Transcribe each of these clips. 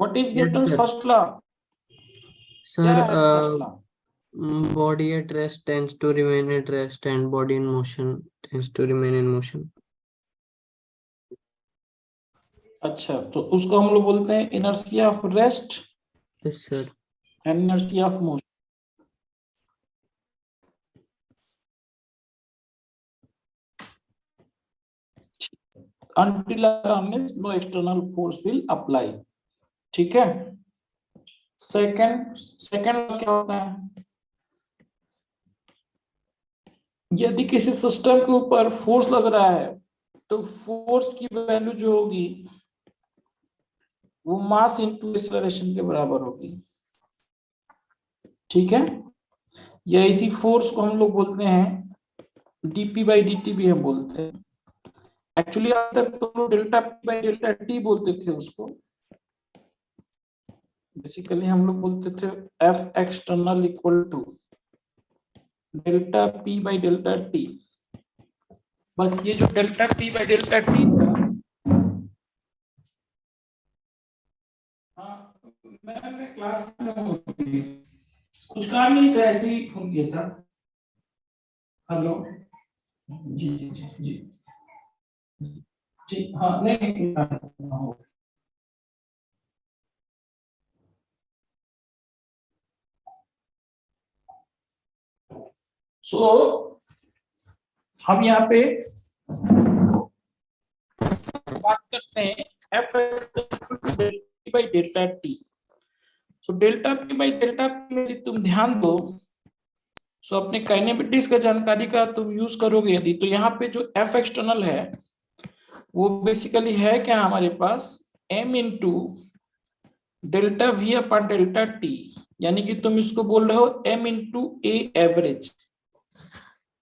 What is Yes, Newton's sir. First law? क्या Sir, है first law? body at rest tends to remain at rest and body in motion tends to remain in motion. अच्छा, तो उसको हम लोग बोलते हैं inertia of rest Yes, sir. And inertia of motion. until unless no external force will apply। ठीक है। Second second क्या होता है? यदि किसी सिस्टम के ऊपर फोर्स लग रहा है तो फोर्स की वैल्यू जो होगी वो मास इनटू एक्सेलरेशन के बराबर होगी। ठीक है। या इसी फोर्स को हम लोग बोलते हैं डीपी बाई डी टी भी हम बोलते हैं। एक्चुअली अब तक तो लोग delta P by delta T बोलते थे उसको। बेसिकली हम लोग बोलते थे F external equal to delta P by delta T. बस ये जो delta P by delta T था, हाँ, मैं क्लास में हूँ, कुछ काम नहीं था, ऐसे ही फोन किया था। हेलो, जी जी जी जी जी, हाँ नहीं हाँ। सो हम यहाँ पे बात करते हैं F by delta T. So delta P by delta P में यदि तुम ध्यान दो, सो अपने काइनेमेटिक्स का जानकारी का तुम यूज करोगे यदि, तो यहाँ पे जो एफ एक्सटर्नल है वो बेसिकली है क्या हमारे पास M into delta V upon delta T, यानी कि तुम इसको बोल रहे हो एम इंटू ए एवरेज।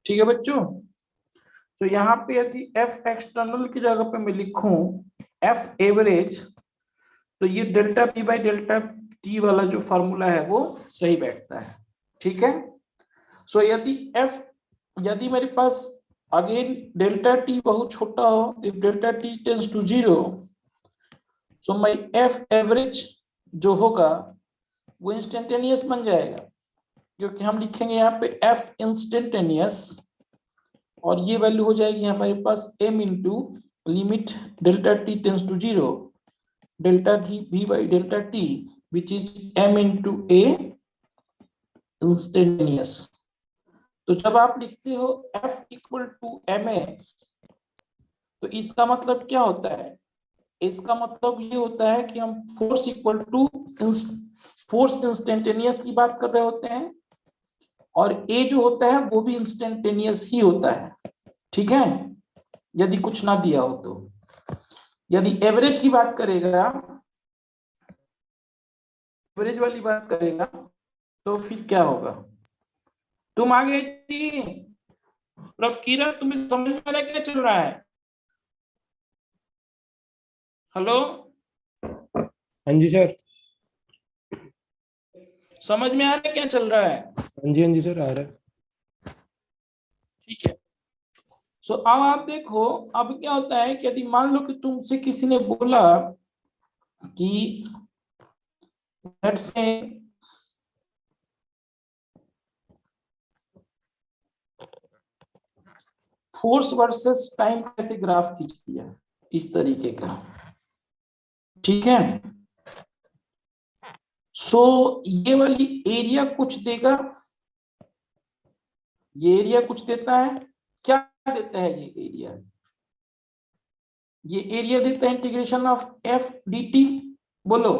ठीक है बच्चों। तो यहाँ पे यदि एफ एक्सटर्नल की जगह पे मैं लिखूं एफ एवरेज, तो ये delta P by delta T वाला जो फॉर्मूला है वो सही बैठता है। ठीक है। सो यदि मेरे पास अगेन डेल्टा टी बहुत छोटा हो, if delta T tends to zero, so my F average जो होगा वो इंस्टेंटेनियस बन जाएगा, क्योंकि हम लिखेंगे यहाँ पे एफ इंस्टेंटेनियस और ये वैल्यू हो जाएगी हमारे पास M into limit delta T tends to zero delta V by delta T which is M into A instantaneous. तो जब आप लिखते हो F equal to M A, तो इसका मतलब क्या होता है? इसका मतलब ये होता है कि हम force equal to force instantaneous की बात कर रहे होते हैं, और ए जो होता है वो भी इंस्टेंटेनियस ही होता है। ठीक है, यदि कुछ ना दिया हो तो। यदि एवरेज की बात करेगा, एवरेज वाली बात करेगा, तो फिर क्या होगा? तुम आगे जी, प्रकीरा तुम्हें समझ में आ रहा है क्या चल रहा है? हेलो, हाँ जी सर। समझ में आ रहा है क्या चल रहा है? हाँ जी सर, आ रहा है। ठीक है। सो अब आप देखो, अब क्या होता है कि यदि मान लो कि तुमसे किसी ने बोला कि let's say force versus time कैसे ग्राफ खींच दिया, इस तरीके का। ठीक है। सो ये वाली एरिया कुछ देगा, ये एरिया कुछ देता है। क्या देता है ये एरिया? ये एरिया देता है integration of F D T. बोलो,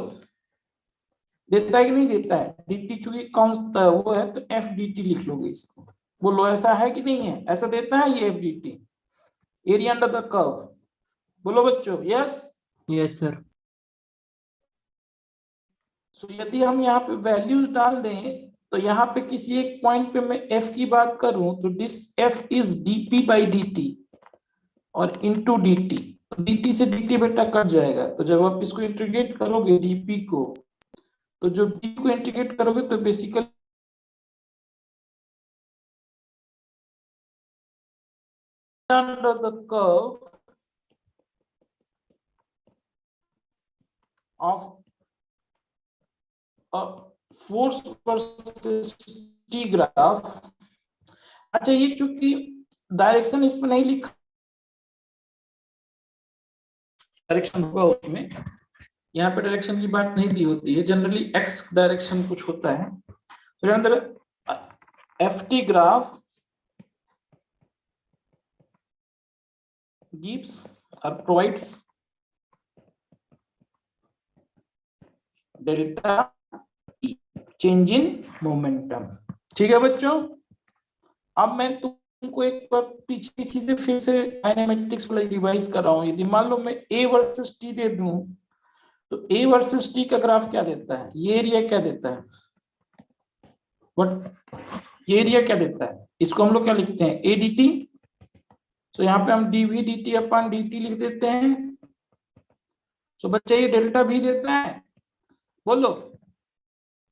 देता है कि नहीं देता है? dt चूंकि कॉन्स्ट वो है तो एफ डी टी लिख लोगे इसको। बोलो, ऐसा है कि नहीं है? ऐसा देता है ये F D T, area under the curve. बोलो बच्चों, यस। Yes, sir. सो यदि हम यहाँ पे वैल्यूज डाल दें, तो यहाँ पे किसी एक पॉइंट पे मैं एफ की बात करूं तो this F is DP by D T और इंटू डी टी। dt से dt बेटा कट जाएगा, तो जब आप इसको इंटीग्रेट करोगे dp को, तो जो d को इंटीग्रेट करोगे तो basically under the curve of force versus T graph. अच्छा, ये चूंकि डायरेक्शन इसमें नहीं लिखा, डायरेक्शन होगा उसमें, यहाँ पे डायरेक्शन की बात नहीं दी होती है, जनरली एक्स डायरेक्शन कुछ होता है। तो अंदर F T graph gives or provides delta E, change in momentum। ठीक है बच्चों, अब मैं तुमको एक बार पीछे चीजें फिर से काइनेमेटिक्स वाला रिवाइज कर रहा हूं। यदि मान लो मैं A वर्सेस T दे दूं, तो A वर्सेस T का ग्राफ क्या देता है, ये एरिया क्या देता है, बट ये एरिया क्या देता है, इसको हम लोग क्या लिखते हैं, ए डी टी। तो यहाँ पे हम dv dt अपन dt लिख देते हैं। तो बच्चे ये डेल्टा भी देता है, बोलो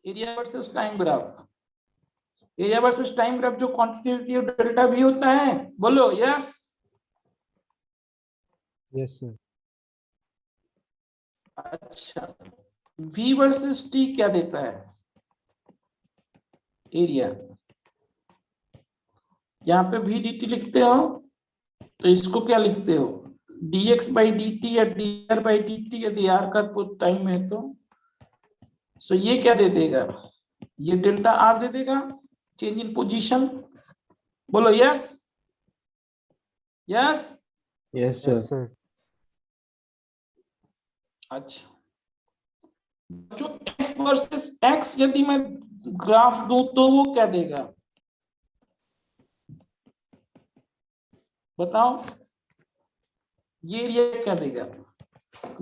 area versus time graph, area versus time graph जो क्वांटिटी देती है डेल्टा भी होता है, बोलो यस। Yes sir. अच्छा, v वर्सेस t क्या देता है, एरिया। यहाँ पे v dt लिखते हो, तो इसको क्या लिखते हो, dx बाई dt या dr बाई dt, यदि r का टाइम है तो। सो ये क्या दे देगा, ये डेल्टा r दे देगा, चेंज इन पोजीशन, बोलो yes yes. Yes Yes, sir. sir. अच्छा, जो f वर्सेस x यदि मैं ग्राफ दूं तो वो क्या देगा, बताओ, ये एरिया क्या देगा,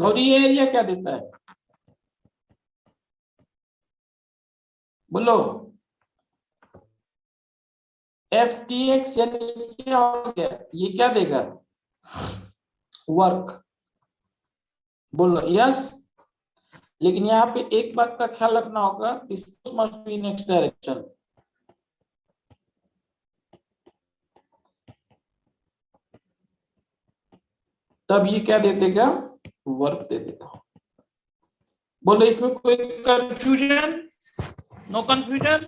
और ये एरिया क्या देता है, बोलो एफ टी एक्स, यानी क्या हो गया, ये क्या देगा, वर्क, बोलो यस। लेकिन यहाँ पे एक बात का ख्याल रखना होगा, this must be in x direction. तब ये क्या दे देगा, वर्क दे देगा। बोलो इसमें कोई कंफ्यूजन, नो कंफ्यूजन,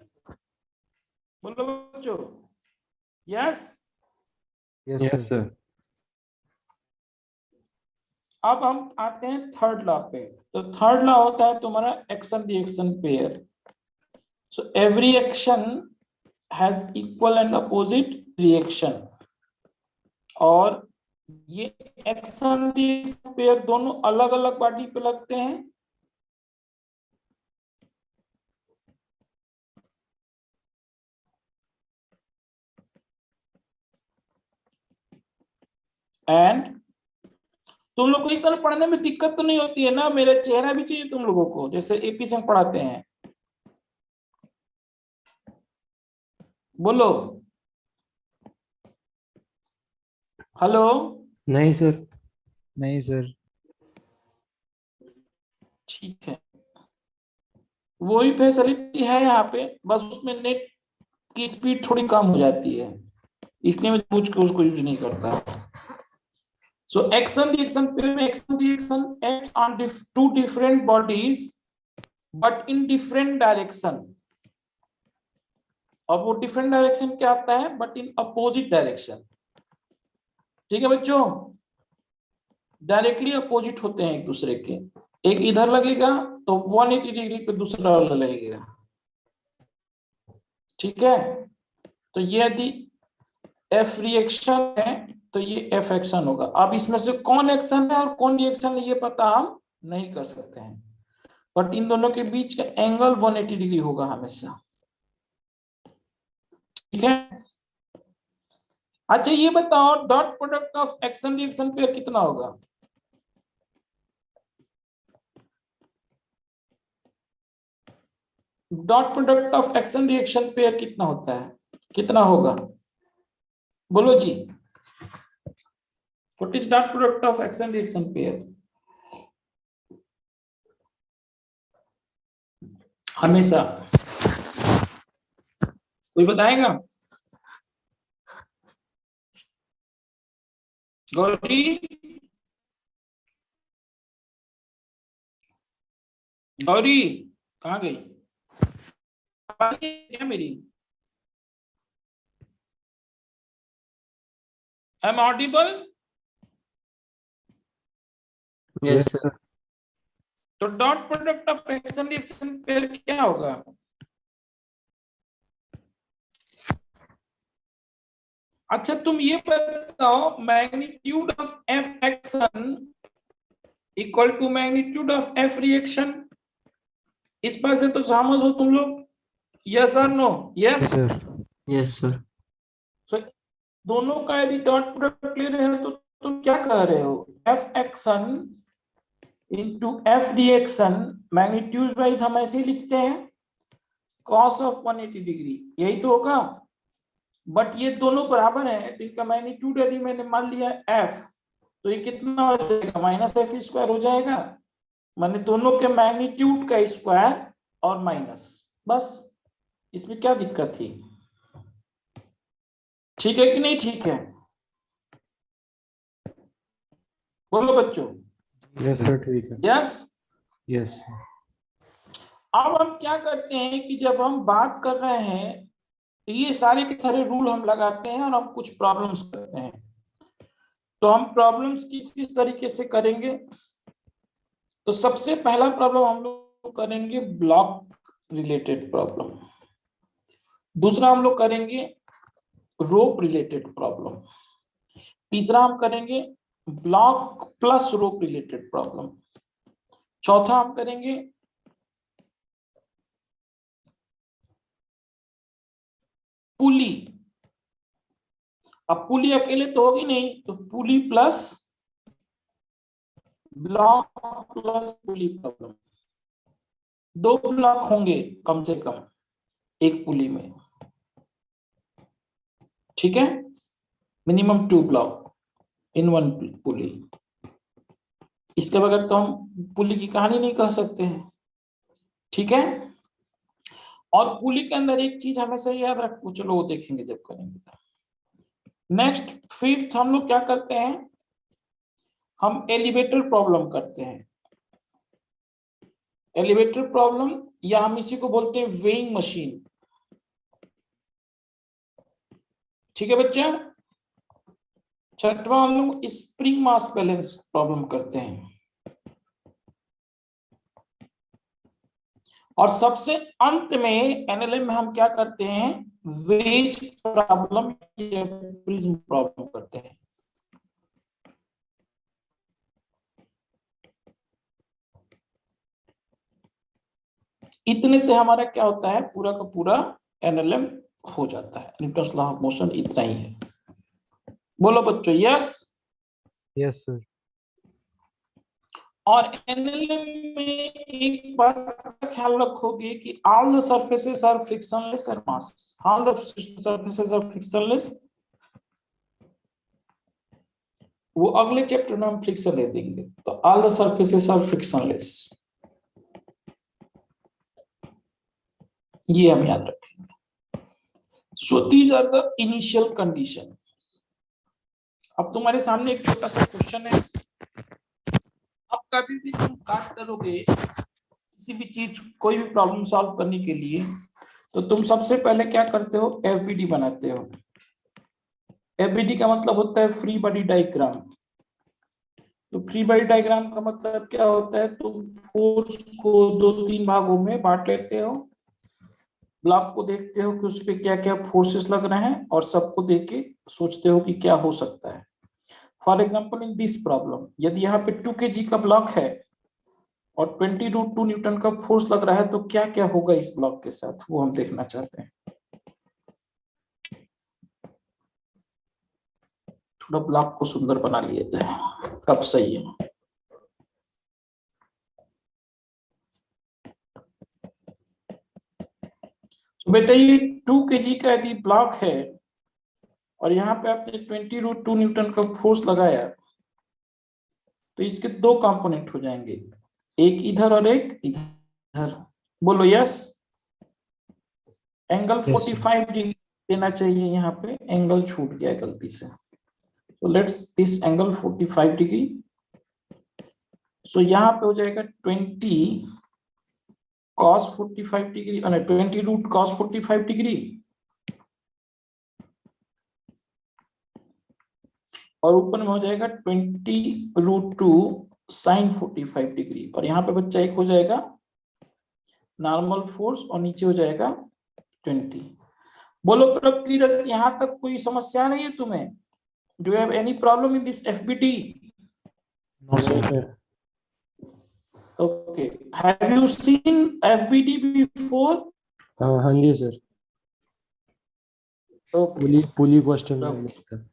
बोलो बच्चों yes. Yes, yes sir. Sir. अब हम आते हैं थर्ड लॉ पे। तो थर्ड लॉ होता है तुम्हारा action reaction pair. So every action has equal and opposite reaction, और ये एक्शन रिएक्शन पेयर दोनों अलग अलग बॉडी पे लगते हैं, एंड तुम लोग को इस तरह पढ़ने में दिक्कत तो नहीं होती है ना, मेरा चेहरा भी चाहिए तुम लोगों को, जैसे एपी संग पढ़ाते हैं, बोलो हेलो। नहीं सर। नहीं सर। ठीक है, वो ही फैसिलिटी है यहाँ पे, बस उसमें नेट की स्पीड थोड़ी कम हो जाती है, इसलिए मैं पूछ के उसको यूज नहीं करता। सो एक्शन रिएक्शन पेयर में action reaction acts on two different bodies but in different direction, और वो डिफरेंट डायरेक्शन क्या आता है, बट इन अपोजिट डायरेक्शन। ठीक है बच्चों, डायरेक्टली अपोजिट होते हैं एक दूसरे के, एक इधर लगेगा तो 180 डिग्री पे दूसरा वाला लगेगा। ठीक है, तो ये यदि एफ रिएक्शन है तो ये एफ एक्शन होगा। अब इसमें से कौन एक्शन है और कौन रिएक्शन है ये पता हम नहीं कर सकते हैं, बट इन दोनों के बीच का एंगल 180 डिग्री होगा हमेशा। ठीक है, अच्छा ये बताओ dot product of action reaction pair कितना होगा, dot product of action reaction pair कितना होता है, कितना होगा, बोलो जी। What is dot product of action reaction pair, हमेशा कोई बताएगा, गौरी, गौरी कहाँ गई, आ रही है क्या मेरी? Am I audible? Yes, sir. तो dot product of action reaction pair क्या होगा? अच्छा तुम ये बताओ, magnitude of F action equal to magnitude of F reaction. इस बात से तो सहमत हो तुम लोग? यस और नो? यस। Yes, sir. सो दोनों का यदि डॉट प्रोडक्ट ले रहे हो तो तुम क्या कह रहे हो? F action into F reaction, magnitude wise हम ऐसे ही लिखते हैं, कॉस ऑफ 180 डिग्री, यही तो होगा। बट ये दोनों बराबर है तो इनका मैग्नीट्यूड यदि मैंने मान लिया एफ, तो ये कितना हो जाएगा? माइनस एफ स्क्वायर हो जाएगा। माने दोनों के मैग्नीट्यूड का स्क्वायर और माइनस, बस। इसमें क्या दिक्कत थी? ठीक है कि नहीं ठीक है? बोलो बच्चों। यस सर, ठीक है। यस। यस। अब हम क्या करते हैं कि जब हम बात कर रहे हैं तो ये सारे के सारे रूल हम लगाते हैं और हम कुछ प्रॉब्लम्स करते हैं। तो हम प्रॉब्लम्स किस किस तरीके से करेंगे? तो सबसे पहला प्रॉब्लम हम लोग करेंगे ब्लॉक रिलेटेड प्रॉब्लम। दूसरा हम लोग करेंगे रोप रिलेटेड प्रॉब्लम। तीसरा हम करेंगे ब्लॉक प्लस रोप रिलेटेड प्रॉब्लम। चौथा हम करेंगे पुली। अब पुली अकेले तो होगी नहीं, तो पुली प्लस ब्लॉक प्लस पुली प्रॉब्लम। 2 ब्लॉक होंगे कम से कम एक पुली में, ठीक है? मिनिमम 2 ब्लॉक इन 1 पुली। इसके बगैर तो हम पुली की कहानी नहीं कह सकते हैं, ठीक है? और पुली के अंदर एक चीज हमेशा याद रखो, चलो वो देखेंगे जब करेंगे। नेक्स्ट फिफ्थ हम लोग क्या करते हैं? हम एलिवेटर प्रॉब्लम करते हैं। एलिवेटर प्रॉब्लम, या हम इसी को बोलते हैं वेइंग मशीन, ठीक है बच्चा? छठवां हम लोग स्प्रिंग मास बैलेंस प्रॉब्लम करते हैं। और सबसे अंत में एनएलएम में हम क्या करते हैं? वेज प्रॉब्लम या प्रिज्म प्रॉब्लम करते हैं। इतने से हमारा क्या होता है? पूरा का पूरा एनएलएम हो जाता है। न्यूटन्स लॉ ऑफ मोशन इतना ही है। बोलो बच्चों यस। Yes sir. और एनएलएम में एक बात का ख्याल रखोगे कि all the surfaces are frictionless और mass, all the surfaces are frictionless. वो अगले चैप्टर में हम फ्रिक्शन ले देंगे। तो all the surfaces are frictionless, ये हम याद रखेंगे। So these are the initial condition. अब तुम्हारे सामने एक छोटा सा क्वेश्चन है। अब कभी भी तुम काट करोगे किसी भी चीज, कोई भी प्रॉब्लम सॉल्व करने के लिए, तो तुम सबसे पहले क्या करते हो? एफबीडी बनाते हो। एफबीडी का मतलब होता है फ्री बॉडी डायग्राम। तो फ्री बॉडी डायग्राम का मतलब क्या होता है? तुम फोर्स को 2-3 भागों में बांट लेते हो, ब्लॉक को देखते हो कि उस पर क्या क्या फोर्सेस लग रहे हैं, और सबको देख के सोचते हो कि क्या हो सकता है। For example in this problem, यदि यहाँ पे 2 kg का ब्लॉक है और 20√2 न्यूटन का फोर्स लग रहा है, तो क्या क्या होगा इस ब्लॉक के साथ, वो हम देखना चाहते हैं। थोड़ा ब्लॉक को सुंदर बना लिए जाए, अब सही है। तो बेटा ये 2 kg का यदि ब्लॉक है और यहाँ पे आपने 20√2 न्यूटन का फोर्स लगाया, तो इसके 2 कंपोनेंट हो जाएंगे, एक इधर और एक इधर। बोलो यस। एंगल 45 डिग्री देना चाहिए, यहाँ पे एंगल छूट गया गलती से। So let's this angle 45 degree. So यहाँ पे हो जाएगा 20 cos 45 डिग्री और 20 रूट cos 45 डिग्री और ऊपर में हो जाएगा 20 रूट 2 sin 45 डिग्री और यहाँ पे बच्चा एक हो जाएगा नॉर्मल फोर्स और नीचे हो जाएगा 20। बोलो प्रभ क्लियर, यहाँ तक कोई समस्या नहीं है तुम्हें? Do you have any problem in this FBT? No, sir. Okay. Have you seen FBT before? हाँ जी sir, Okay. Pulley question Okay. में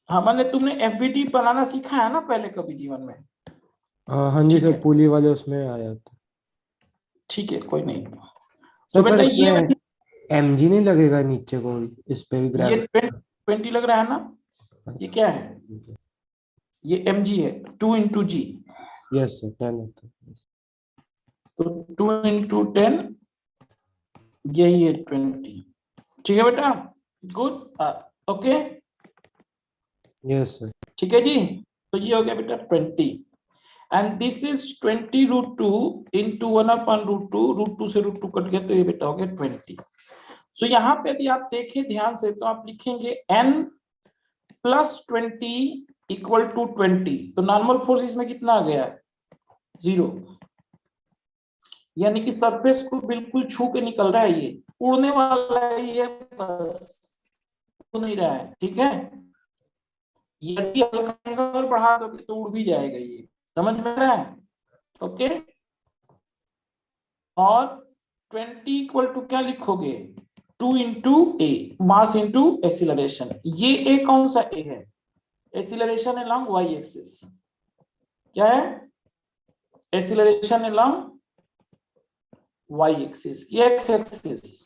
हाँ मैंने तुमने FBT बनाना सीखा है ना पहले कभी जीवन में? हाँ जी ठीक सर, है। पुली वाले उसमें आया था ठीक है, कोई नहीं। सर। तो पर बेटा ये इसमें mg नहीं लगेगा नीचे को भी, इस पे भी ये ग्राफ? 20 लग रहा है ना? ये क्या है? ये mg है 2 into g। यस सर, 10 होता है। तो 2 into 10 यही है 20। ठीक है बेटा, गुड। Okay, yes sir. ठीक है जी। तो ये हो गया बेटा 20 and this is 20 root 2 into 1/√2। √2 से √2 कट गया तो ये बेटा हो गया 20। सो यहाँ पे यदि आप देखें ध्यान से तो आप लिखेंगे n प्लस 20 इक्वल टू 20। तो नॉर्मल फोर्स इसमें कितना आ गया? 0। यानी कि सरफेस को बिल्कुल छू के निकल रहा है, ये उड़ने वाला है ये, बस उड़ नहीं रहा है। ठीक है, यदि हल्का एंगल बढ़ा दोगे तो उड़ भी जाएगा ये, समझ में आ रहा है? ओके, और 20 इक्वल टू क्या लिखोगे? 2 into A, mass into acceleration. ये ए कौन सा ए है? Acceleration along Y axis. क्या है? Acceleration along Y axis. ये एक्स एक्सिस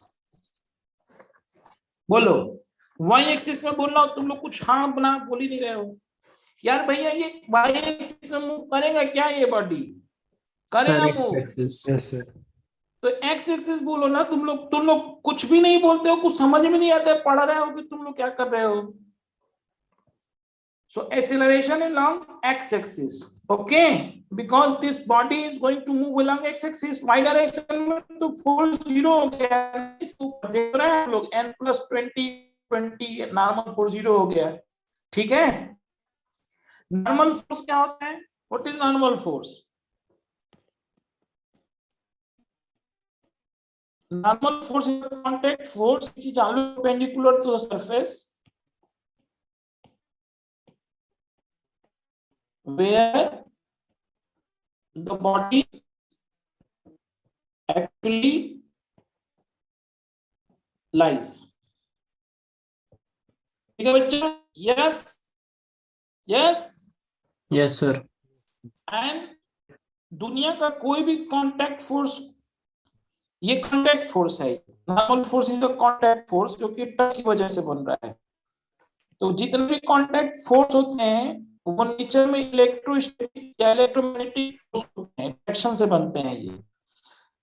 बोलो, वाई एक्सिस में बोल रहा हो तुम लोग, कुछ हाँ बना बोल ही नहीं रहे हो यार। भैया ये वाई एक्सिस में मूव करेगा क्या? ये बॉडी करेगा sir x move? Axis. Yes sir. तो एक्स एक्सिस बोलो ना। तुम लोग कुछ भी नहीं बोलते हो, कुछ समझ में नहीं आता है, पढ़ रहे हो कि तुम लोग क्या कर रहे हो? So acceleration along x-axis, okay? Because this body is going to move along x-axis, y direction में तो force 0 हो गया। इसको देख रहे हैं हम लोग, n plus 20 नॉर्मल फोर्स 0 हो गया। ठीक है, नॉर्मल फोर्स क्या होता है? What is normal force? Normal force is contact force which is always perpendicular to the surface where the body actually lies. ठीक है बच्चा? Yes yes. Yes sir. And दुनिया का कोई भी कांटेक्ट फोर्स, ये कांटेक्ट फोर्स है। Normal force is a contact force क्योंकि टच की वजह से बन रहा है। तो जितने भी कांटेक्ट फोर्स होते हैं वो नेचर में इलेक्ट्रोस्टैटिक या इलेक्ट्रोमैग्नेटिक फोर्स होते हैं, एक्शन से बनते हैं। ये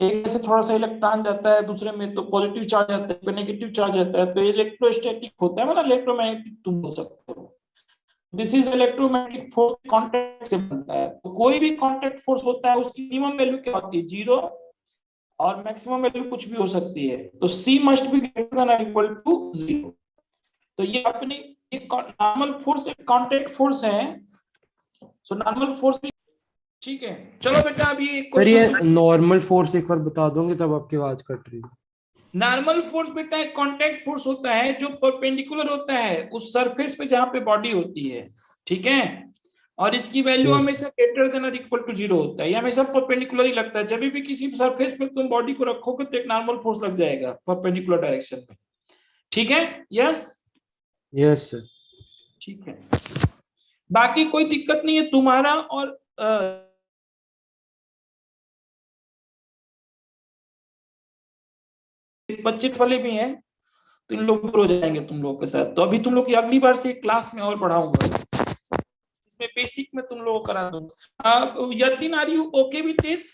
एक में से थोड़ा सा इलेक्ट्रॉन जाता है, दूसरे में तो पॉजिटिव चार्ज आता है, नेगेटिव चार्ज आता है, तो इलेक्ट्रोस्टैटिक होता है, मतलब इलेक्ट्रोमैग्नेटिक तुम बोल सकते हो। This is electromagnetic force, contact से बनता है। तो कोई भी कांटेक्ट फोर्स होता है उसकी मिनिमम वैल्यू क्या होती है? 0, और मैक्सिमम वैल्यू कुछ भी हो सकती है। तो C must be greater than और इक्वल टू 0। तो ये अपनी एक नॉर्मल फोर्स एक कांटेक्ट फोर्स है। सो नॉर्मल फोर्स भी ठीक है। चलो बेटा अभी एक सर ये क्वेश्चन। नॉर्मल फोर्स एक बार बता दोगे, तब आपकी आवाज कट रही है। नॉर्मल फोर्स बेटा एक कांटेक्ट फोर्स होता है जो परपेंडिकुलर होता है उस सरफेस पे जहां पे बॉडी होती है। ठीक है, और इसकी वैल्यू Yes. हमेशा ग्रेटर देन और इक्वल टू 0 होता है। ये हमेशा परपेंडिकुलर ही लगता है। जब भी किसी सरफेस पे तुम बॉडी को रखोगे तो एक नॉर्मल फोर्स लग जाएगा परपेंडिकुलर डायरेक्शन में। ठीक है, यस यस सर। ठीक है। बाकी कोई दिक्कत नहीं है तुम्हारा। और बच्चे वाले भी हैं तो इन लोग दूर हो जाएंगे तुम लोगों के साथ। तो अभी तुम लोग की अगली बार से क्लास में और पढ़ाऊंगा, इसमें बेसिक में तुम लोगों को करा दूंगा। यदि are you okay with this?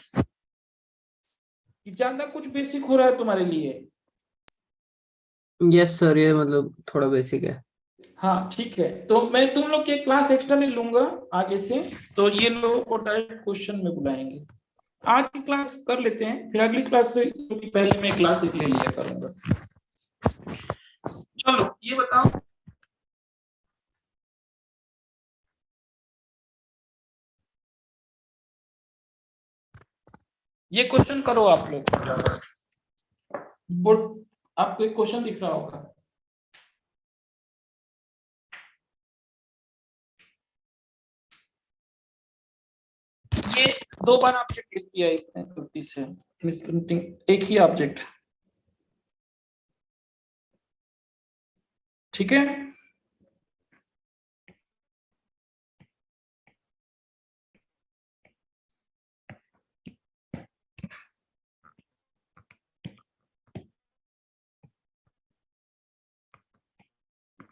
ज्यादा कुछ बेसिक हो रहा है तुम्हारे लिए? यस सर, ये मतलब थोड़ा बेसिक है। हाँ ठीक है, तो मैं तुम लोग की क्लास एक्स्ट्रा ले लूंगा आगे से। तो ये लोगों को डायरेक्ट क्वेश्चन में बुलाएंगे। आज की क्लास कर लेते हैं, फिर अगली क्लास से पहले मैं क्लास एक ले लिया करूंगा। चलो ये बताओ, ये क्वेश्चन करो आप लोग। बोर्ड आपको एक क्वेश्चन दिख रहा होगा, ये 2 बार ऑब्जेक्ट लिख दिया इसने गलती से, मिसप्रिंटिंग एक ही ऑब्जेक्ट, ठीक है।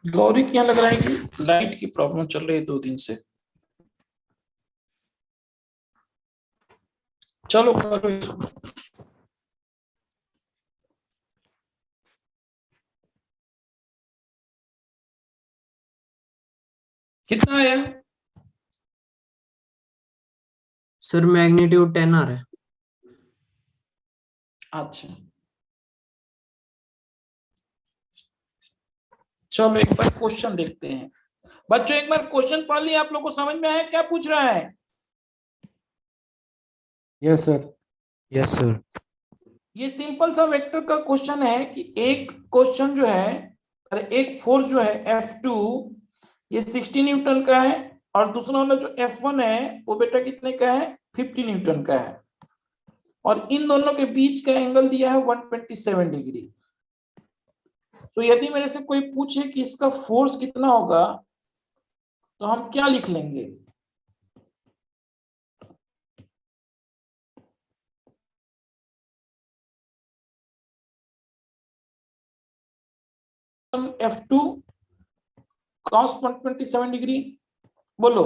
गौरी के यहाँ लग रहा है कि लाइट की प्रॉब्लम चल रही है 2 दिन से। चलो करो इसको। कितना आया? सर मैग्नीट्यूड 10 आ रहा है। अच्छा चलो एक बार क्वेश्चन देखते हैं। बच्चों एक बार क्वेश्चन पढ़ लिया, आप लोग को समझ में आया क्या पूछ रहा है? Yes sir. Yes sir. ये सिंपल सा वेक्टर का क्वेश्चन है कि एक क्वेश्चन जो है, अरे एक फोर्स जो है F2 ये 60 न्यूटन का है, और दूसरा वाला जो F1 है वो बेटा कितने का है? 50 न्यूटन का है, और इन दोनों के बीच का एंगल दिया है 127 डिग्री। तो यदि मेरे से कोई पूछे कि इसका फोर्स कितना होगा, तो हम क्या लिख लेंगे? F2 cos 127 डिग्री, बोलो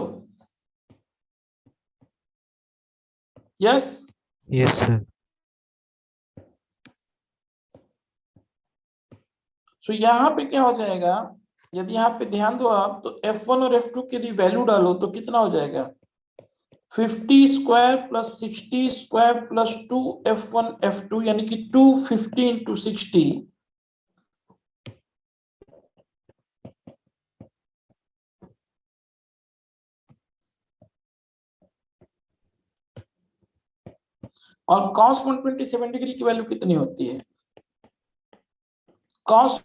यस। Yes sir. सो यहाँ पे क्या हो जाएगा, यदि यहाँ पे ध्यान दो आप, तो F1 और F2 की यदि वैल्यू डालो तो कितना हो जाएगा? 50 square plus 60 square plus 2 F1 F2, यानी कि 250 इंटू 60, और cos 127 डिग्री की वैल्यू कितनी होती है? cos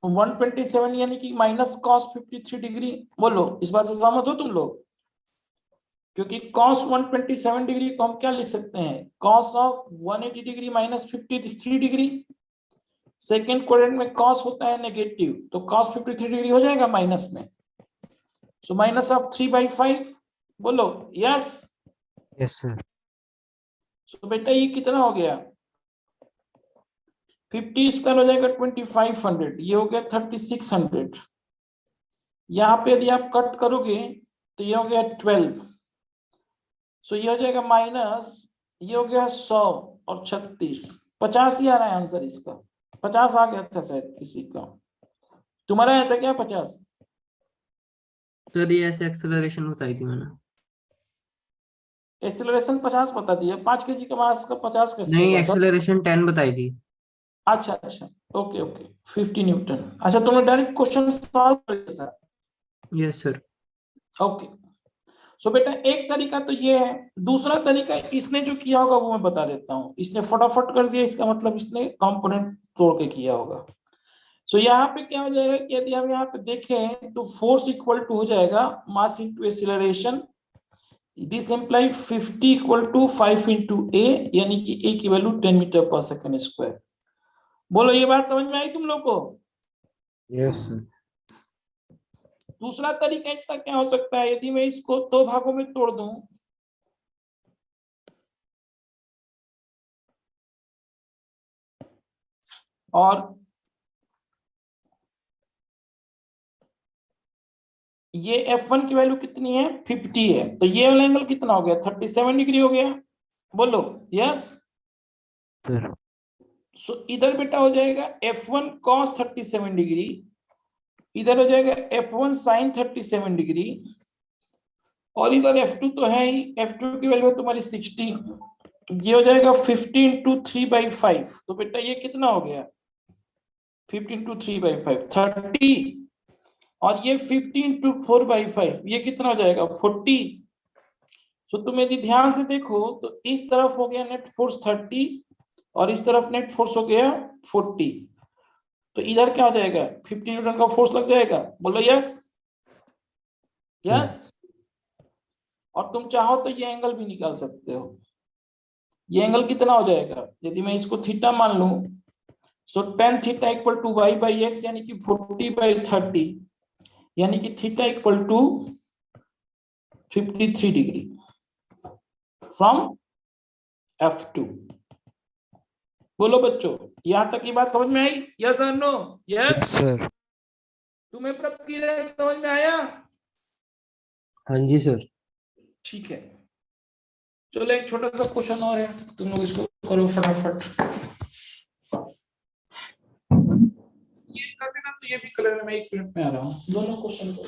127 यानी कि माइनस cos 53 डिग्री। बोलो इस बात से सहमत हो तुम लोग? क्योंकि cos 127 डिग्री को हम क्या लिख सकते हैं? cos of 180 degree minus 53 degree. Second quadrant में cos होता है नेगेटिव, तो cos 53 डिग्री हो जाएगा माइनस में, सो माइनस ऑफ 3/5। बोलो यस। Yes sir. सो बेटा ये कितना हो गया? 50 स्क्वायर हो जाएगा 2500, ये हो गया 3600। यहाँ पे यदि आप कट करोगे तो ये हो गया 12, सो ये हो जाएगा माइनस, ये हो गया 100 और 36, 50 ही आ रहा है आंसर इसका। 50 आ गया था शायद किसी का, तुम्हारा आया था क्या 50? सर ये ऐसे एक्सेलरेशन बताई थी मैंने। एक्सेलरेशन 50 बता दिया, 5 kg का मास का 50 कैसे नहीं, होगा? एक्सेलरेशन 10 बताई थी। अच्छा अच्छा, ओके ओके, 50 न्यूटन। अच्छा तुमने डायरेक्ट क्वेश्चन सॉल्व कर दिया था? Yes sir. ओके। सो बेटा एक तरीका तो ये है, दूसरा तरीका इसने जो किया होगा वो मैं बता देता हूँ। इसने फटाफट कर दिया, इसका मतलब इसने कंपोनेंट तोड़ के किया होगा। सो यहाँ पे क्या हो जाएगा कि यदि हम यहाँ पे देखें तो फोर्स इक्वल टू हो जाएगा mass into acceleration. This imply 50 equal to 5 into ए, यानी कि ए की value 10 metre per second square. बोलो ये बात समझ में आई तुम लोग को? Yes sir. दूसरा तरीका इसका क्या हो सकता है, यदि मैं इसको 2 भागों में तोड़ दूं, और ये F1 की वैल्यू कितनी है? 50 है, तो ये वाला एंगल कितना हो गया? 37 डिग्री हो गया। बोलो यस। सर। सो इधर बेटा हो जाएगा F1 cos 37 डिग्री, इधर हो जाएगा F1 sin 37 डिग्री, और इधर F2 तो है ही, F2 की वैल्यू तुम्हारी 60, ये हो जाएगा 50 इंटू 3/5। तो बेटा ये कितना हो गया, 50 इंटू 3/5 30, और ये 50 इंटू 4/5 ये कितना हो जाएगा 40। तो तुम यदि ध्यान से देखो तो इस तरफ हो गया नेट फोर्स 30 और इस तरफ नेट फोर्स हो गया 40। तो इधर क्या हो जाएगा, 50 न्यूटन का फोर्स लग जाएगा, बोलो यस यस। और तुम चाहो तो ये एंगल भी निकाल सकते हो, ये एंगल कितना हो जाएगा, यदि मैं इसको थीटा मान लूं, so tan theta equal to y/x यानी कि 40/30, यानी कि theta equal to 53 degree from F2। बोलो बच्चों, यहां तक की बात समझ में आई, यस और नो? Yes, yes. sir. तुम्हें प्रक्रिया समझ में आया? हाँ जी सर। ठीक है, चलो एक छोटा सा क्वेश्चन और है, तुम लोग इसको करो फटाफट। ये कर देना तो ये भी कर लेना, मैं 1 मिनट में आ रहा हूँ, दोनों क्वेश्चन को।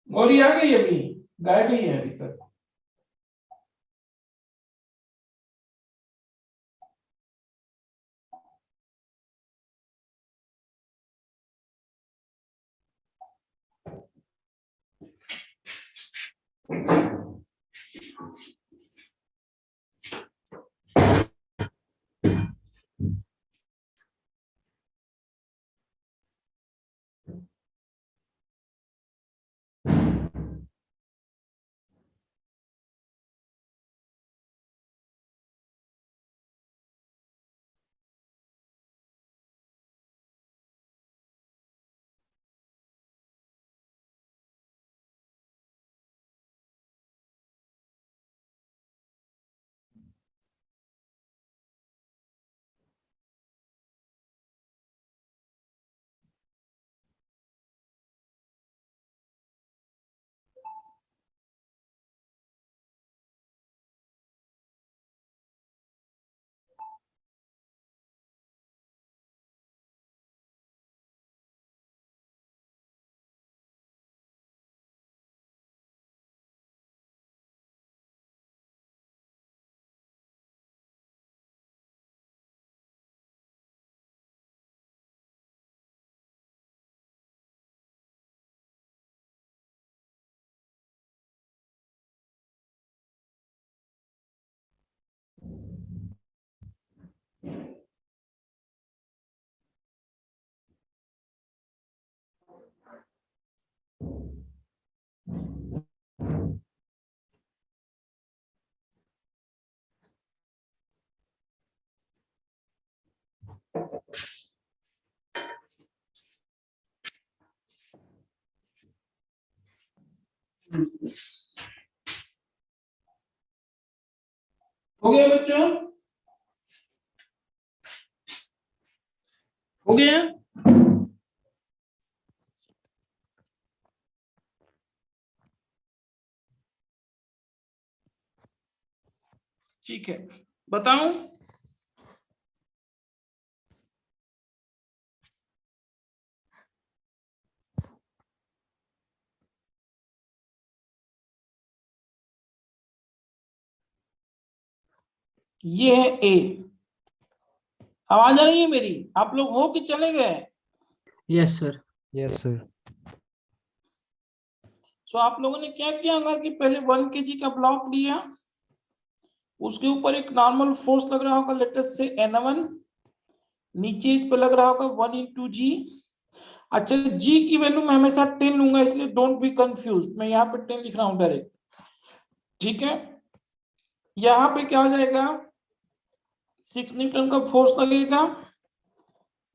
गौरी आ गई अभी, गायब ही है अभी तक। हो गया बच्चों, हो गया? ठीक है, बताऊं? ये है ए, आवाज आ रही है मेरी? आप लोग हो कि चले गए? Yes, sir. Yes, sir. सो आप लोगों ने क्या किया होगा कि पहले 1 kg का ब्लॉक लिया, उसके ऊपर एक नॉर्मल फोर्स लग रहा होगा, लेटेस्ट से N1, नीचे इस पे लग रहा होगा 1 इंटू जी। अच्छा, जी की वैल्यू मैं हमेशा 10 लूंगा, इसलिए डोंट बी कंफ्यूज, मैं यहाँ पे 10 लिख रहा हूँ डायरेक्ट, ठीक है? यहाँ पे क्या हो जाएगा, 6 न्यूटन का फोर्स लगेगा,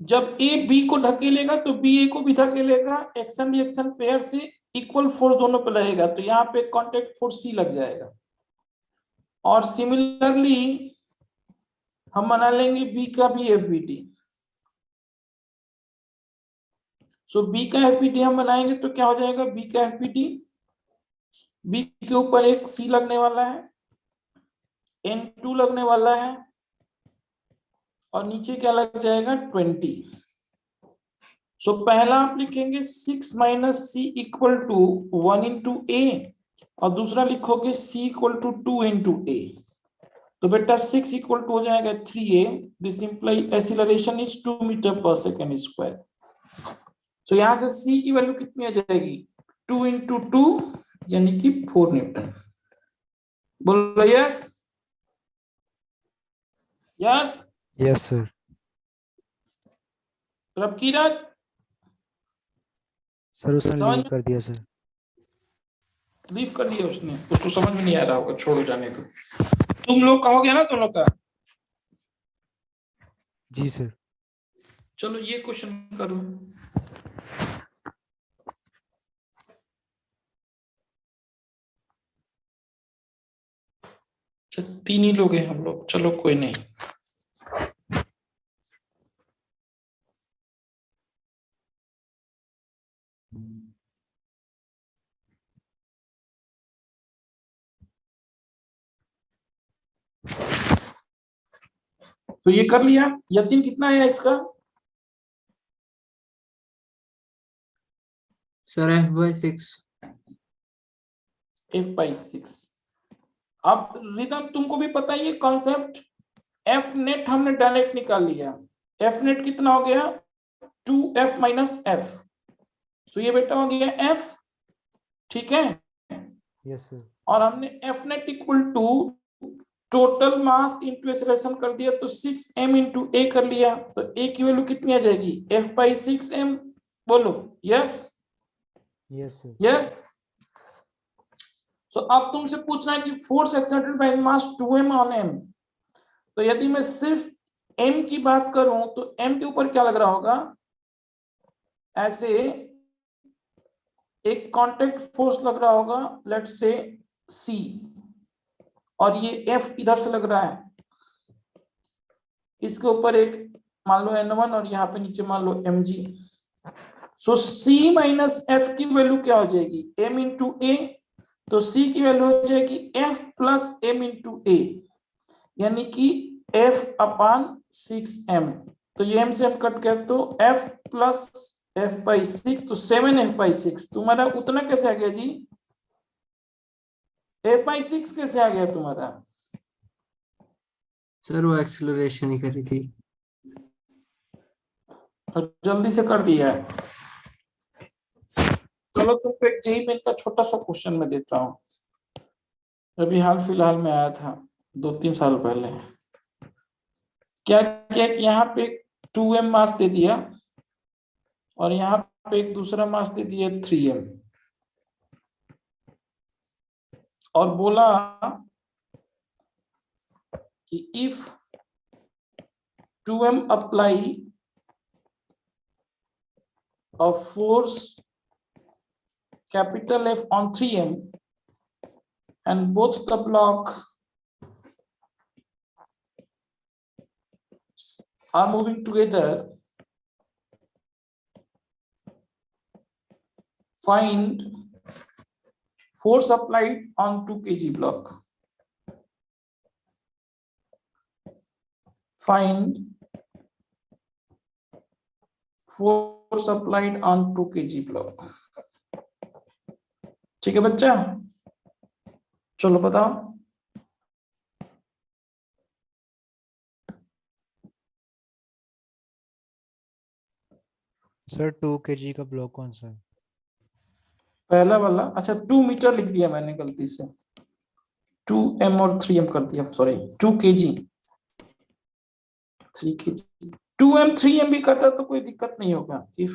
जब ए बी को ढकेलेगा तो बी ए को भी ढकेलेगा, एक्शन रिएक्शन पेयर से इक्वल फोर्स दोनों पे लगेगा, तो यहाँ पे कांटेक्ट फोर्स सी लग जाएगा। और सिमिलरली हम बना लेंगे बी का भी एफबीटी। सो बी का एफबीटी हम बनाएंगे तो क्या हो जाएगा, बी का एफबीटी, बी के ऊपर एक सी लगने वाला है, N2 लगने वाला है और नीचे क्या लग जाएगा 20। सो पहला आप लिखेंगे 6 minus C equal to 1 into ए और दूसरा लिखोगे c equal to 2 into A. तो बेटा 6 इक्वल टू हो जाएगा 3a। This imply acceleration is 2 metre per second square. So यहां से c की वैल्यू कितनी आ जाएगी 2 इंटू 2 यानी कि 4 न्यूटन। बोलो yes yes. Yes, sir. Rabkirat sir उसने लीव समझ कर दिया सर। लीव कर दिया उसने, उसको समझ में नहीं आ रहा होगा, छोड़ो जाने दो। तुम लोग कहोगे ना तुम लोग का। जी सर। चलो ये क्वेश्चन करो। अच्छा 3 ही लोग हैं हम लोग, चलो कोई नहीं। तो ये कर लिया। यकीन कितना है इसका सर f/6। f/6। अब रिदम तुमको भी पता ही है कॉन्सेप्ट। एफ नेट हमने डायरेक्ट निकाल लिया। एफ नेट कितना हो गया 2f माइनस एफ। तो ये बेटा हो गया f, ठीक है। Yes sir. और हमने F net equal to total mass into acceleration कर दिया, तो 6m इंटू ए कर लिया। तो ए की वैल्यू कितनी आ जाएगी f/6m। बोलो यस यस सर। यस। सो अब तुमसे पूछना है कि force exerted by mass 2m on m। तो यदि मैं सिर्फ m की बात करूं तो m के ऊपर क्या लग रहा होगा, ऐसे एक कांटेक्ट फोर्स लग रहा होगा, लेट्स से c, और ये f इधर से लग रहा है। इसके ऊपर एक मान लो n1 और यहाँ पे नीचे मान लो mg। सो c माइनस f की वैल्यू क्या हो जाएगी m इंटू ए। तो c की वैल्यू हो जाएगी f प्लस m इंटू ए, यानी कि f अपान 6m। तो ये m से m कट गया तो f प्लस f/6, तो 7f/6। तुम्हारा उतना कैसे आ गया जी, f/6 कैसे आ गया तुम्हारा। सर वो एक्सेलरेशन ही करी थी। और जल्दी से कर दिया है। चलो तुमको एक जेईई मेन का छोटा सा क्वेश्चन मैं देता हूँ, अभी हाल फिलहाल में आया था 2-3 साल पहले। क्या क्या यहाँ पे 2m मास दे दिया और यहाँ पे एक दूसरा मास दे दिया 3m, और बोला कि if 2m apply a force capital F on 3m and both the block are moving together, find force applied on 2 kg block. Find force applied on 2 kg block. ठीक है बच्चा, चलो बताओ। सर 2 kg का block कौन सा है? पहला वाला, अच्छा 2 मीटर लिख दिया मैंने गलती से, 2m और 3m कर दिया, sorry 2 kg 3 kg। 2m 3m भी करता तो कोई दिक्कत नहीं होगा। इफ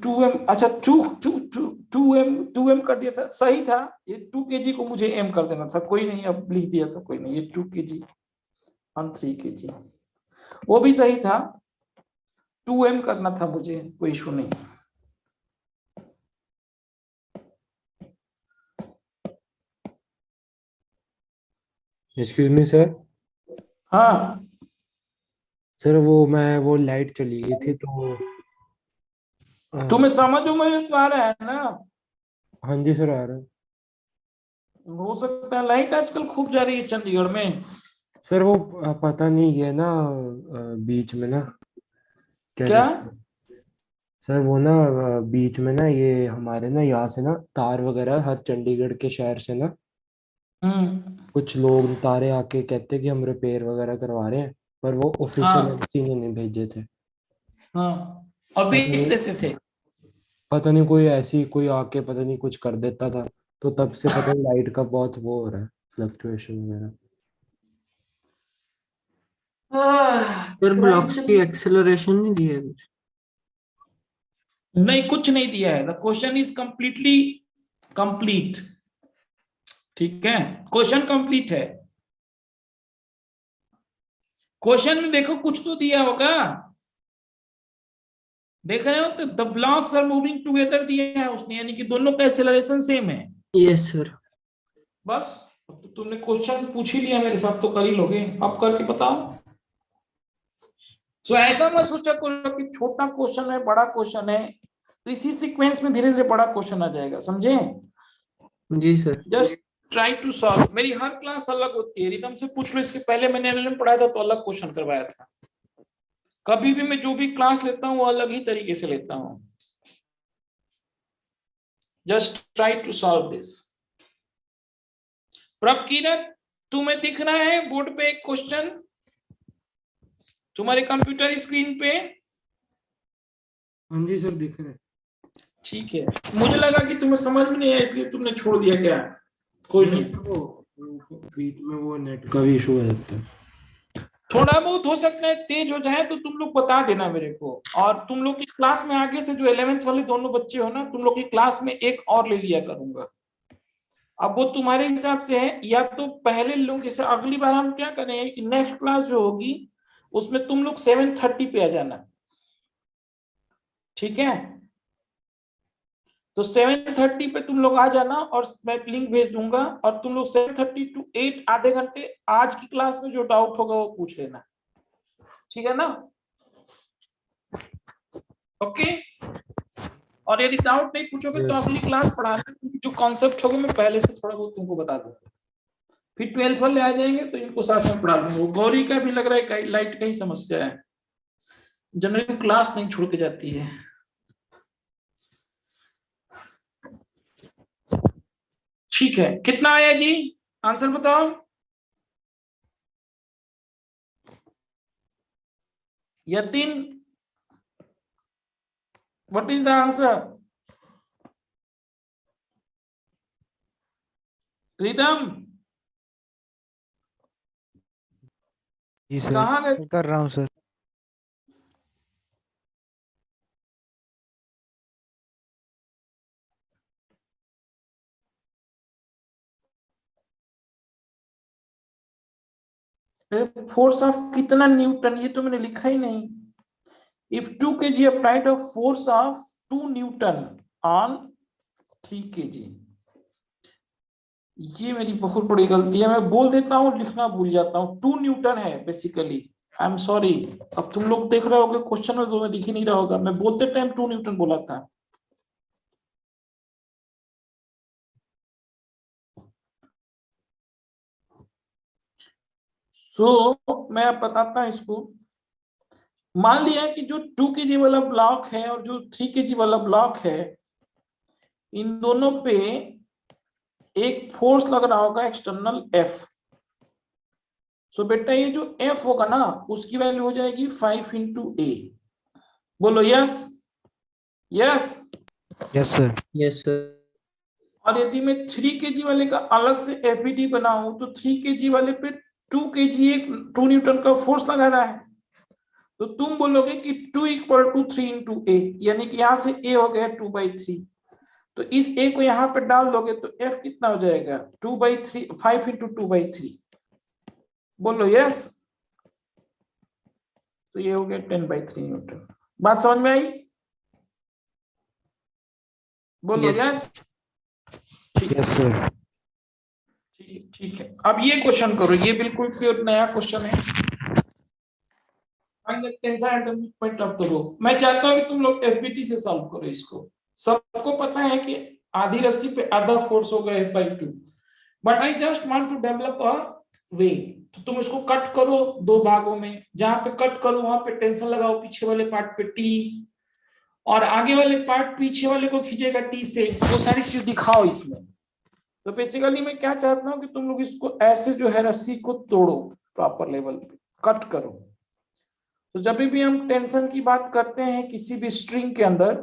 2m, अच्छा 2m कर दिया था, सही था। ये 2 kg को मुझे m कर देना था, कोई नहीं, अब लिख दिया तो कोई नहीं। ये 2 kg और 3 kg वो भी सही था, 2m करना था मुझे, कोई इशू नहीं। Excuse me sir. हाँ सर वो लाइट चली गई थी तो तुम्हें समझ में तो आ रहा है ना। हाँ जी सर आ रहा है। हो सकता है, लाइट आजकल खूब जा रही है चंडीगढ़ में। सर वो पता नहीं ये ना बीच में ना क्या क्या? कहते हैं सर वो ना बीच में ना ये हमारे ना यहाँ से ना तार वगैरह हर चंडीगढ़ के शहर से ना हम्म। कुछ लोग तारे आके कहते कि हम रिपेयर वगैरह करवा रहे हैं, पर वो ऑफिशियल हाँ एमसी ने नहीं भेजे थे। हाँ, और पता बेच नहीं, देते थे। कोई ऐसी कोई आके पता नहीं कुछ कर देता था, तो तब से पता नहीं लाइट का बहुत वो हो रहा है, फ्लक्चुएशन वगैरह। फिर क्राइम ब्लॉक्स से की एक्सेलरेशन नहीं दी है कुछ? नहीं, कुछ नहीं दिया है। The question is completely complete. ठीक है, क्वेश्चन कंप्लीट है। क्वेश्चन में देखो कुछ तो दिया होगा, देख रहे हो? तो the blocks are moving together दिया है उसने, यानी कि दोनों का एक्सेलरेशन सेम है। Yes sir. बस, अब तो तुमने क्वेश्चन पूछ ही लिया मेरे साथ, तो कर ही लोगे। अब करके बताओ। सो ऐसा मत सोचा करो कि छोटा क्वेश्चन है बड़ा क्वेश्चन है, तो इसी सीक्वेंस में धीरे धीरे बड़ा क्वेश्चन आ जाएगा, समझे? जी sir. Just try to solve. मेरी हर क्लास अलग होती है, रिदम से पूछ लो। इसके पहले मैंने एलएलएम पढ़ाया था तो अलग क्वेश्चन करवाया था। कभी भी मैं जो भी क्लास लेता हूँ वो अलग ही तरीके से लेता हूँ। Just try to solve this. Prabhkirat, तुम्हें दिख रहा है बोर्ड पे एक क्वेश्चन तुम्हारे कंप्यूटर स्क्रीन पे? हाँ जी सर, दिख रहे हैं। ठीक है, मुझे लगा कि तुम्हें समझ में नहीं आया इसलिए तुमने छोड़ दिया क्या। कोई नहीं, वो बीच में वो नेट का भी इशू हो जाता है। थोड़ा बहुत हो सकता है तेज हो जाए तो तुम लोग बता देना मेरे को। और तुम लोग की क्लास में आगे से जो 11th वाले दोनों बच्चे हो ना, तुम लोग की क्लास में एक और ले लिया करूंगा। अब वो तुम्हारे हिसाब से है, या तो पहले लोग, जैसे अगली बार हम क्या करें, नेक्स्ट क्लास जो होगी उसमें तुम लोग 7:30 पे आ जाना, ठीक है? तो 7:30 पे तुम लोग आ जाना और मैं लिंक भेज दूंगा, और तुम लोग 7:30 to 8 आधे घंटे आज की क्लास में जो डाउट होगा वो पूछ लेना, ठीक है ना? ओके। और यदि डाउट नहीं पूछोगे तो अगली क्लास पढ़ाने, क्योंकि जो कॉन्सेप्ट होगा मैं पहले से थोड़ा बहुत तुमको बता दूंगा। फिर 12th वाले आ जाएंगे तो इनको साथ में पढ़ा दूंगा। गौरी का भी लग रहा है लाइट का ही समस्या है, जनरली क्लास नहीं छोड़ के जाती है। ठीक है, कितना आया जी? आंसर बताओ। Yatin, what is the answer? Ridham, जी सर, कहाँ गए? कर रहा हूँ सर। फोर्स ऑफ कितना न्यूटन, ये तो मैंने लिखा ही नहीं। If 2 kg applied a force of 2 Newton on 3 kg, ये मेरी बहुत बड़ी गलती है। मैं बोल देता हूँ, लिखना भूल जाता हूँ। 2 न्यूटन है बेसिकली। I am sorry. अब तुम लोग देख रहे होगे क्वेश्चन में, तुम्हें दिख ही नहीं रहा होगा, मैं बोलते टाइम 2 न्यूटन बोला था। मैं अब बताता हूँ इसको। मान लिया कि जो 2 kg वाला ब्लॉक है और जो 3 kg वाला ब्लॉक है, इन दोनों पे एक फोर्स लग रहा होगा एक्सटर्नल एफ। सो बेटा ये जो एफ होगा ना, उसकी वैल्यू हो जाएगी 5 into a। बोलो yes. Yes. Yes sir. Yes sir. और यदि मैं 3 kg वाले का अलग से एफईडी बनाऊं तो 3 kg वाले पे 2 kg एक 2 न्यूटन का फोर्स लगा रहा है। तो तुम बोलोगे कि 2 = 3 into a, यानी कि यहां से a हो गया 2/3। तो इस a को यहां पे डाल दोगे तो f कितना हो जाएगा? 2/3, 5 into 2/3। बोलो यस। तो ये हो गया 10/3 न्यूटन। बात समझ में आई? बोलो यस। यस। ठीक यस सर। ठीक है। अब ये क्वेश्चन करो, ये बिल्कुल प्योर नया क्वेश्चन है। मैं चाहता हूँ कि तुम लोग एफबीटी से सॉल्व करो इसको। सबको पता है कि आधी रस्सी पे आधा फोर्स होगा F/2, but I just want to develop a way. तो तुम इसको कट करो दो भागों में, जहां पे कट करो वहां पे टेंशन लगाओ पीछे वाले पार्ट पे टी, और आगे वाले पार्ट पीछे वाले को खींचेगा टी से, वो सारी चीज दिखाओ इसमें। तो बेसिकली मैं क्या चाहता हूँ कि तुम लोग इसको ऐसे जो है रस्सी को तोड़ो प्रॉपर लेवल पे, कट करो। तो जब भी हम टेंशन की बात करते हैं किसी भी स्ट्रिंग के अंदर,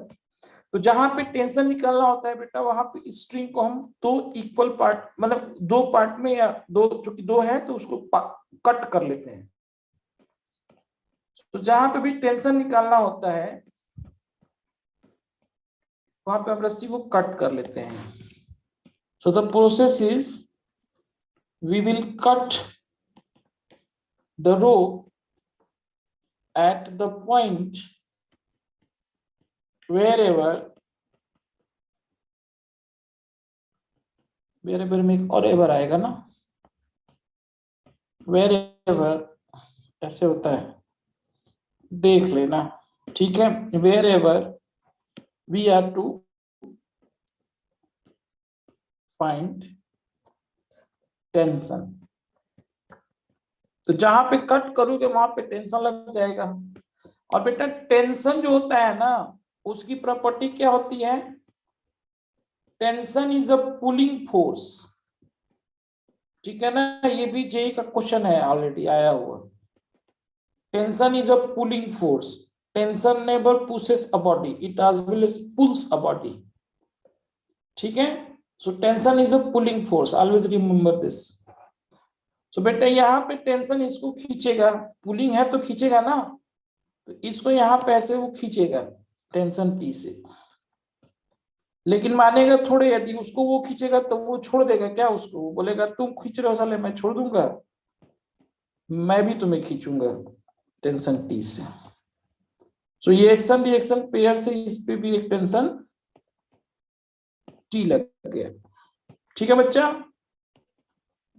तो जहां पे टेंशन निकालना होता है बेटा, वहां पे इस स्ट्रिंग को हम दो इक्वल पार्ट, मतलब दो पार्ट में, या दो, चूंकि दो है तो उसको कट कर लेते हैं। तो जहां पे भी टेंशन निकालना होता है वहां पे हम रस्सी को कट कर लेते हैं। So the process is we will cut the rope at the point wherever में एक और एवर आएगा ना, wherever ऐसे होता है, देख लेना, ठीक है। wherever we are to find tension, तो जहां पे कट करोगे वहां पे टेंशन लग जाएगा। और बेटा टेंशन जो होता है ना, उसकी प्रॉपर्टी क्या होती है? Tension is a pulling force, ठीक है ना। ये भी जेई का क्वेश्चन है, ऑलरेडी आया हुआ। Tension is a pulling force, tension never pushes a body, it as well as pulls a body, ठीक है। So tension is a pulling force, always remember this. So बेटा यहाँ पे टेंशन इसको खींचेगा, पुलिंग है तो खींचेगा ना, तो इसको यहाँ पे ऐसे वो खींचेगा टेंशन टी से, लेकिन मानेगा थोड़े, यदि उसको वो खींचेगा तो वो छोड़ देगा क्या उसको, वो बोलेगा तुम खींच रहे हो साले, मैं छोड़ दूंगा, मैं भी तुम्हें खींचूंगा टेंशन टी से। सो ये एक्शन रिएक्शन पेयर से इस पे भी एक टेंशन टी लग गया, ठीक है बच्चा,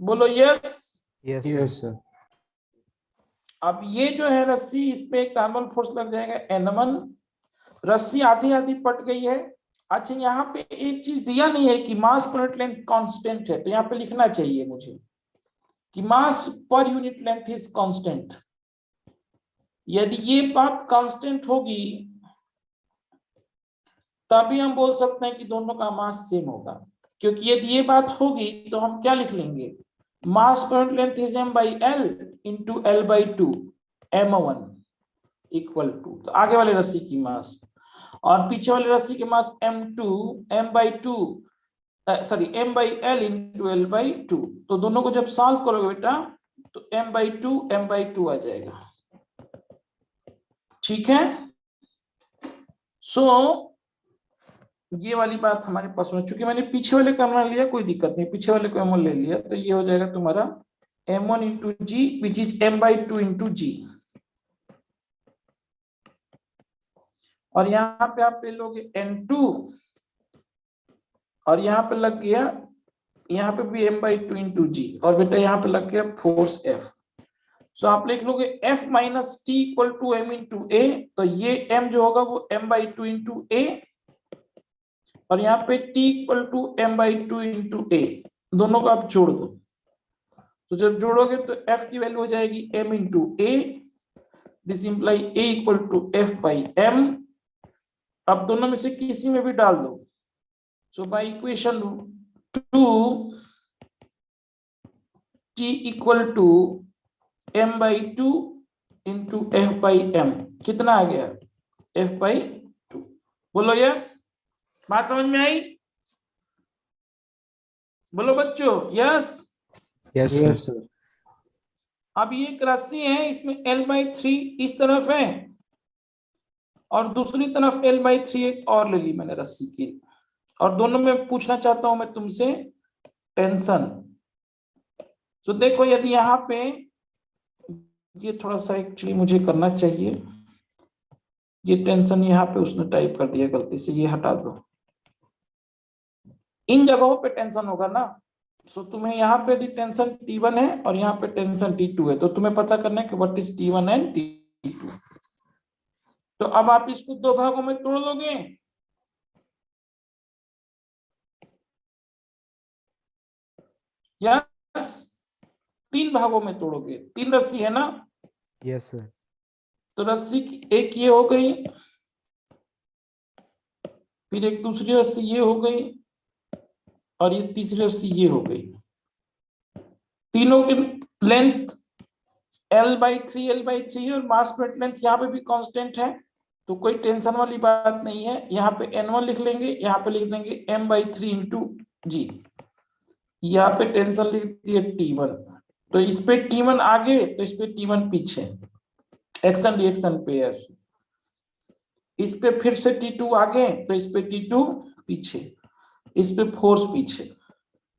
बोलो yes. Yes, sir. Yes sir. अब ये जो है रस्सी, इस पे एक नॉर्मल फोर्स लग जाएगा N1, रस्सी आधी आधी पट गई है। अच्छा यहाँ पे एक चीज दिया नहीं है कि mass per unit length constant है, तो यहाँ पे लिखना चाहिए मुझे कि mass per unit length is constant. यदि ये बात कांस्टेंट होगी तभी हम बोल सकते हैं कि दोनों का मास सेम होगा, क्योंकि यदि ये बात होगी तो हम क्या लिख लेंगे, mass per unit length is m/l into l/2 m1 equal to, तो आगे वाले रस्सी की मास और पीछे वाले रस्सी के मास m2 m/2 sorry m/l into l/2, तो दोनों को जब सॉल्व करोगे बेटा तो m/2 आ जाएगा, ठीक है। सो ये वाली बात हमारे पास में, चूंकि मैंने पीछे वाले का मान लिया कोई दिक्कत नहीं, पीछे वाले को m1 ले लिया, तो ये हो जाएगा तुम्हारा m1 into G which is m/2 into G, और यहाँ पे आप ले लोगे n2, और यहाँ पे लग गया, यहाँ पे भी m/2 इंटू जी, और बेटा यहाँ पे लग गया फोर्स F। सो आप लिख लोगे F minus T equal to m into A, तो ये m जो होगा वो m/2 इंटू ए, और यहाँ पे t equal to m/2 into A, दोनों को आप जोड़ दो, तो जब जोड़ोगे तो F की वैल्यू हो जाएगी m into A, this imply a equal to F/m। अब दोनों में से किसी में भी डाल दो, so by equation 2 t equal to m/2 into F/m, कितना आ गया F/2, बोलो यस। बात समझ में आई, बोलो बच्चों yes. Yes, sir. Yes sir. अब ये एक रस्सी है, इसमें l/3 इस तरफ है और दूसरी तरफ l/3 एक और ले ली मैंने रस्सी की, और दोनों में पूछना चाहता हूं मैं तुमसे टेंशन। तो देखो यदि यहाँ पे ये थोड़ा सा एक्चुअली मुझे करना चाहिए, ये टेंशन यहाँ पे उसने टाइप कर दिया गलती से, ये हटा दो, इन जगहों पे टेंशन होगा ना। सो तुम्हें यहाँ पे यदि टेंशन T1 है और यहाँ पे टेंशन T2 है, तो तुम्हें पता करना है कि what is T1 and T2। तो अब आप इसको दो भागों में तोड़ लोगे, यस, 3 भागों में तोड़ोगे, 3 रस्सी है ना, Yes, sir. तो रस्सी की एक ये हो गई, फिर एक दूसरी रस्सी ये हो गई, और ये तीसरी रस्सी ये हो गई। तीनों की लेंथ L/3 L/3 है, और मास पर लेंथ यहाँ पे भी कांस्टेंट है, तो कोई टेंशन वाली बात नहीं है। यहाँ पे N1 लिख लेंगे, यहाँ पे लिख देंगे M/3 इंटू G। यहाँ पे टेंशन लिख दिए T1, तो इस पे T1 आगे, तो इस पे T1 पीछे, एक्शन रिएक्शन पेयर्स। इस पे फिर से T2 आगे, तो इस पे T2 पीछे, इस पे फोर्स पीछे,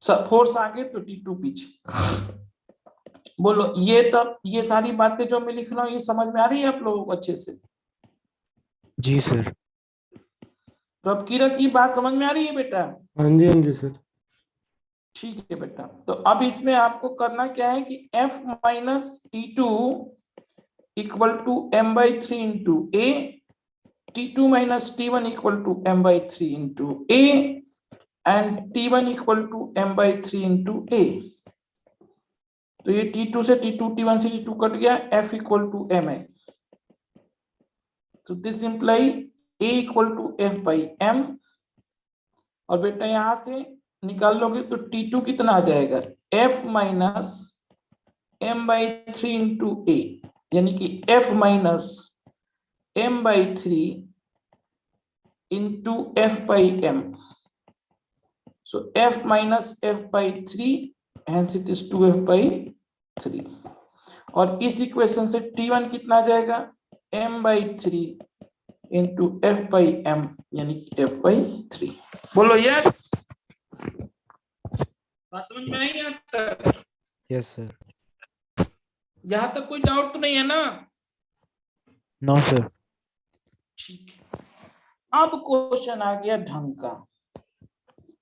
फोर्स आगे तो T2 पीछे। बोलो, ये तब ये सारी बातें जो मैं लिख रहा हूँ, ये समझ में आ रही है आप लोगों को अच्छे से? जी सर। तो अब किरत की बात समझ में आ रही है बेटा? हाँ जी सर। ठीक है बेटा, तो अब इसमें आपको करना क्या है कि F minus T2 equal to M/3 into A, T2 minus T1 equal to M/3 into A, and T1 equal to M/3 into A। तो ये T2 से T2, T1 से T2 कट गया, F इक्वल टू M है। तो this imply A equal to F by M, और बेटा यहां से निकाल लोगे तो T2 कितना आ जाएगा, F minus M/3 into A, यानी कि F minus M/3 into F by M। So F minus F/3, hence it is 2F/3। और इस इक्वेशन से T1 कितना आ जाएगा, M/3 इंटू F/M, यानी कि F/3। बोलो यस, बात समझ में आई यहाँ तक? Yes sir. यहाँ तक कोई डाउट तो नहीं है ना? No sir. ठीक है, अब क्वेश्चन आ गया ढंग का।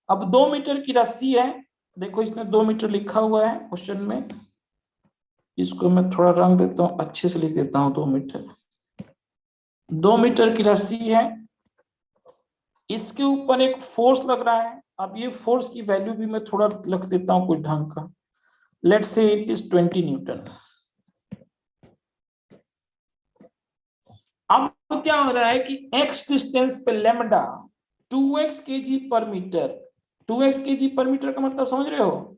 अब 2 मीटर की रस्सी है, देखो इसमें 2 मीटर लिखा हुआ है क्वेश्चन में, इसको मैं थोड़ा रंग देता हूं, अच्छे से लिख देता हूं। 2 मीटर, 2 मीटर की रस्सी है, इसके ऊपर एक फोर्स लग रहा है। अब ये फोर्स की वैल्यू भी मैं थोड़ा लिख देता हूं कोई ढंग का। लेट्स से इट इज 20 न्यूटन। अब क्या हो रहा है कि x डिस्टेंस पे lambda 2x kg per metre, 2x kg per metre का मतलब समझ रहे हो,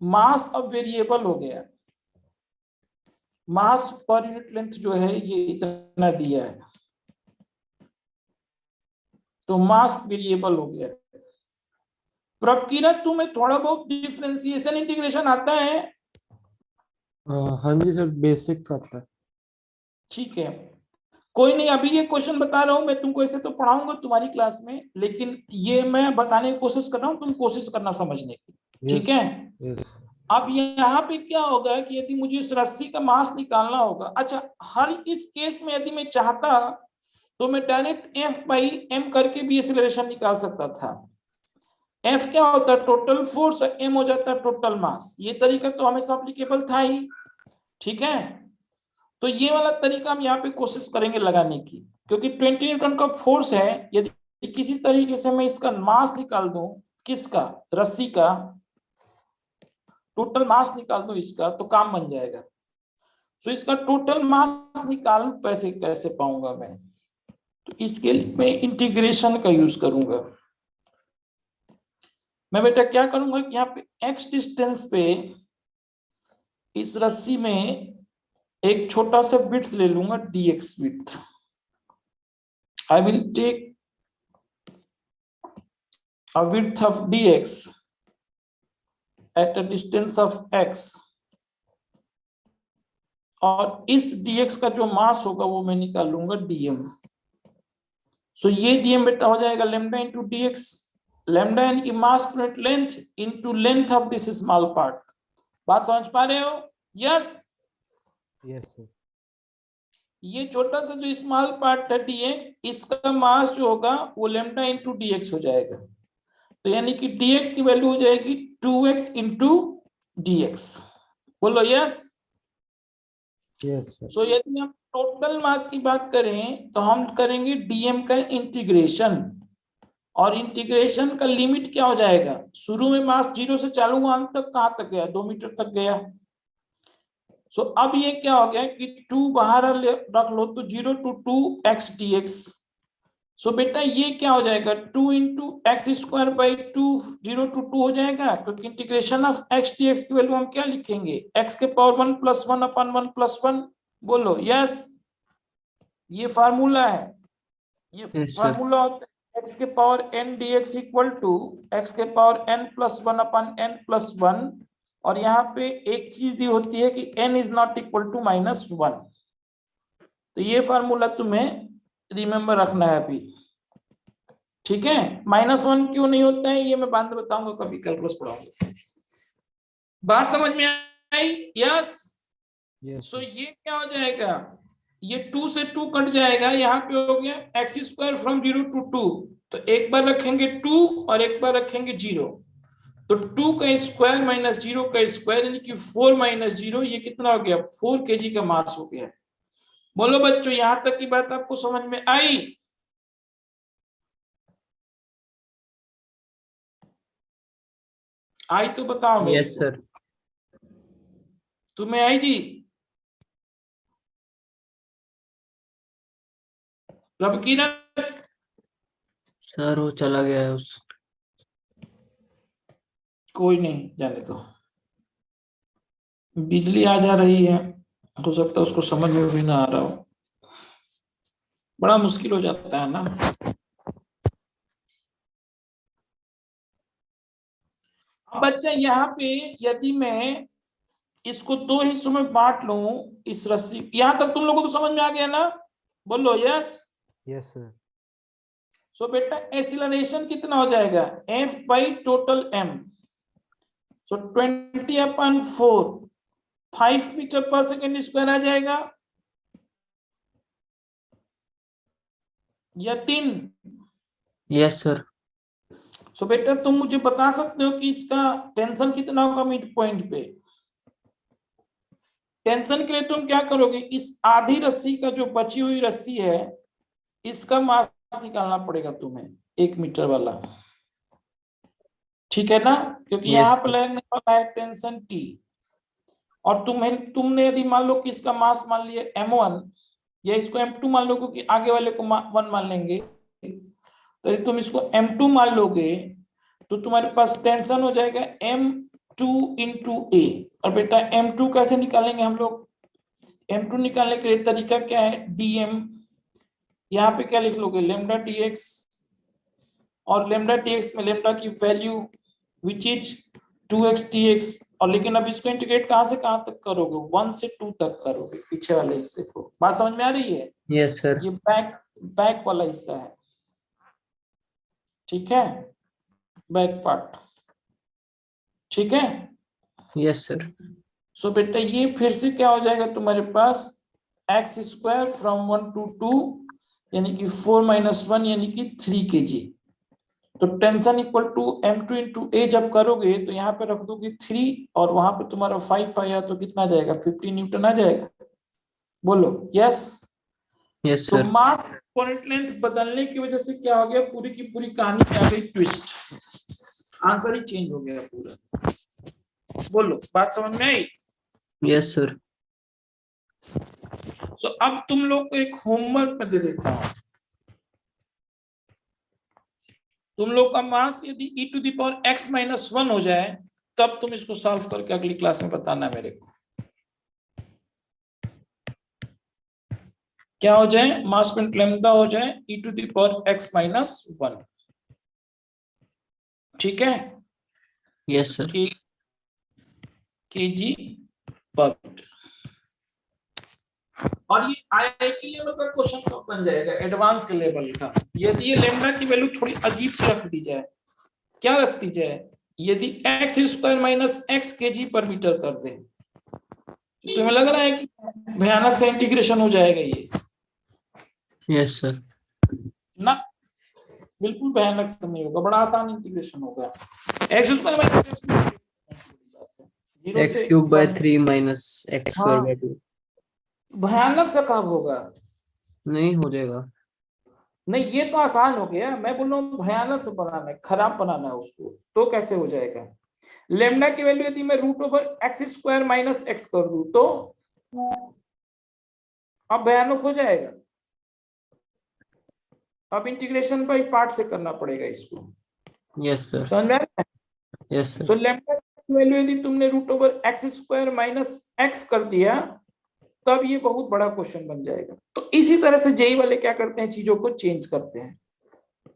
मास अब वेरिएबल हो गया। मास पर यूनिट लेंथ जो है ये इतना दिया है, तो मास वेरिएबल हो गया। प्रकिरत तुम्हें थोड़ा बहुत डिफरेंशिएशन इंटीग्रेशन आता है? हाँ जी सर, बेसिक आता है। ठीक है, कोई नहीं, अभी ये क्वेश्चन बता रहा हूं मैं तुमको, ऐसे तो पढ़ाऊंगा तुम्हारी क्लास में, लेकिन ये मैं बताने की कोशिश कर रहा हूं, तुम कोशिश करना समझने की, ठीक है? यस। अब यहाँ पे क्या होगा कि यदि मुझे इस रस्सी का मास निकालना होगा, अच्छा हर इस केस में यदि मैं चाहता तो मैं डायरेक्ट F/M करके भी एक्सीलरेशन निकाल सकता था। F क्या होता है, टोटल फोर्स, और M हो जाता है टोटल मास। ये तरीका तो हमेशा अप्लीकेबल था ही, ठीक है? तो ये वाला तरीका हम यहाँ पे कोशिश करेंगे लगाने की, क्योंकि 20 न्यूटन का फोर्स है। यदि किसी तरीके से मैं इसका मास निकाल दूं, किसका, रस्सी का टोटल मास निकाल दूं इसका, तो काम बन जाएगा। तो इसका टोटल मास निकाल पैसे कैसे पाऊंगा मैं, तो इसके लिए मैं इंटीग्रेशन का यूज करूंगा। मैं बेटा क्या करूंगा कि यहाँ पे x डिस्टेंस पे इस रस्सी में एक छोटा सा विड्थ ले लूंगा, dx width. I will take a width of dx at a distance of x, और इस dx का जो मास होगा वो मैं निकालूंगा dm। सो ये dm बेटा हो जाएगा लेमडा इंटू dx, लेमडा यानी कि mass per unit length into length of this small part. बात समझ पा रहे हो? यस। Yes sir. ये छोटा सा जो स्मॉल पार्ट है dx, इसका मास जो होगा वो लेमडा इंटू dx हो जाएगा। तो यानी कि dx की वैल्यू हो जाएगी 2x इंटू dx। बोलो यस। Yes sir. सो यदि हम टोटल मास की बात करें तो हम करेंगे dm का इंटीग्रेशन, और इंटीग्रेशन का लिमिट क्या हो जाएगा, शुरू में मास 0 से चालू हुआ, अंत तक कहाँ तक गया, 2 मीटर तक गया। सो अब ये क्या हो गया कि 2 बाहर रख लो तो 0 to 2x dx। सो बेटा ये क्या हो जाएगा, 2 into x square by 2, 0 to 2 हो जाएगा, क्योंकि इंटीग्रेशन ऑफ x dx की वैल्यू हम क्या लिखेंगे, x के पावर 1 प्लस 1 अपन 1 प्लस 1। बोलो यस, ये फार्मूला है, ये Yes, sir. फार्मूला होता है x के power n dx equal to x के पावर n प्लस 1 अपन n प्लस 1। और यहाँ पे एक चीज दी होती है कि n is not equal to -1। तो ये फार्मूला तुम्हें रिमेम्बर रखना है अभी, ठीक है। -1 क्यों नहीं होता है ये मैं बाद में बताऊंगा, कभी कैलकुलस पढ़ाऊंगा। बात समझ में आई? यस। Yes, so sir. ये क्या हो जाएगा, ये 2 से 2 कट जाएगा, यहाँ पे हो गया x स्क्वायर फ्रॉम 0 to 2। तो एक बार रखेंगे 2 और एक बार रखेंगे 0। तो 2 का स्क्वायर माइनस 0 का स्क्वायर यानी कि 4 माइनस 0, ये कितना हो गया, 4 kg का मास हो गया। बोलो बच्चों, यहां तक की बात आपको समझ में आई? आई तो बताओ मेरे Yes, को। sir. तुम्हें आई जी? रब की ना, सर वो चला गया है उस कोई नहीं, जाने दो। बिजली आ जा रही है, हो सकता है उसको समझ में भी ना आ रहा हो, बड़ा मुश्किल हो जाता है ना। अब बच्चा यहाँ पे यदि मैं इसको 2 हिस्सों में बांट लूं, इस रस्सी, यहां तक तुम लोगों को तो समझ में आ गया ना? बोलो यस। Yes, sir. सो बेटा एक्सीलरेशन कितना हो जाएगा, F बाई टोटल m। सो 20/4, 5 मीटर पर सेकेंड स्क्वायर आ जाएगा, या 3? Yes, sir. सो बेटा तुम मुझे बता सकते हो कि इसका टेंशन कितना होगा मिड पॉइंट पे? टेंशन के लिए तुम क्या करोगे, इस आधी रस्सी का जो बची हुई रस्सी है, इसका मास निकालना पड़ेगा तुम्हें, 1 मीटर वाला, ठीक है ना, क्योंकि Yes, यहाँ sir. पर लगने वाला है टेंशन T। और तुमने यदि मान लो कि इसका मास मान लिया m1, या इसको m2 मान लो, क्योंकि आगे वाले को 1 मान लेंगे, तो यदि तुम इसको m2 मान लोगे तो तुम्हारे पास टेंशन हो जाएगा m2 into a। और बेटा m2 कैसे निकालेंगे हम लोग, m2 निकालने के लिए तरीका क्या है, dm, यहाँ पे क्या लिख लोगे, लेमडा dx, और लेमडा dx में लेमडा की value which is 2x dx। और लेकिन अब इसको इंटीग्रेट कहां से कहां तक करोगे, 1 से 2 तक करोगे, पीछे वाले हिस्से को। बात समझ में आ रही है? Yes, sir. ये बैक वाला हिस्सा है, ठीक है, बैक पार्ट, ठीक है। Yes, sir. सो बेटा ये फिर से क्या हो जाएगा तुम्हारे पास, x स्क्वायर फ्रॉम 1 to 2 यानी कि 4 minus 1 यानी कि 3 kg। तो tension equal to m2 into a जब करोगे तो यहाँ पे रख दोगे 3 और वहां पे तुम्हारा 5 आया तो कितना आ जाएगा, 50 न्यूटन आ जाएगा। बोलो यस। Yes, तो sir. मास पॉइंट लेंथ बदलने की वजह से क्या हो गया, पूरी की पूरी कहानी में आ गई ट्विस्ट, आंसर ही चेंज हो गया पूरा। बोलो बात समझ में आई? Yes, sir. सो अब तुम लोग को एक होमवर्क में दे देता हूं। तुम लोग का मास यदि e to the power x minus 1 हो जाए, तब तुम इसको सॉल्व करके अगली क्लास में बताना मेरे को क्या हो जाए, मास पॉइंट लैम्डा हो जाए e to the power x minus 1, ठीक है, Yes, sir. kg per metre. और ये आईआईटी लेवल का क्वेश्चन कब बन जाएगा, एडवांस के लेवल का, यदि ये लैम्डा की वैल्यू थोड़ी अजीब से रख दी जाए। क्या रख दी जाए, यदि x square minus x kg per metre कर दे, तुम्हें लग रहा है कि भयानक से इंटीग्रेशन हो जाएगा ये? Yes, sir. ना, बिल्कुल भयानक से नहीं होगा, बड़ा आसान इंटीग्रेशन होगा। x square minus X cube by 3 minus x square हाँ, by 2. भयानक से कब होगा? नहीं हो जाएगा। नहीं ये तो आसान हो गया, मैं बोल रहा हूँ भयानक से बनाना है, खराब बनाना है उसको, तो कैसे हो जाएगा? लेमडा की वैल्यू यदि मैं root over X square minus X कर दूं तो अब भयानक हो जाएगा। अब इंटीग्रेशन बाई पार्ट से करना पड़ेगा इसको, यस सर, समझ में आ रहा है? यस सो सर, लेमडा की वैल्यू यदि तुमने root over X square minus X कर दिया तब ये बहुत बड़ा क्वेश्चन बन जाएगा। तो इसी तरह से जेई वाले क्या करते हैं, चीजों को चेंज करते हैं।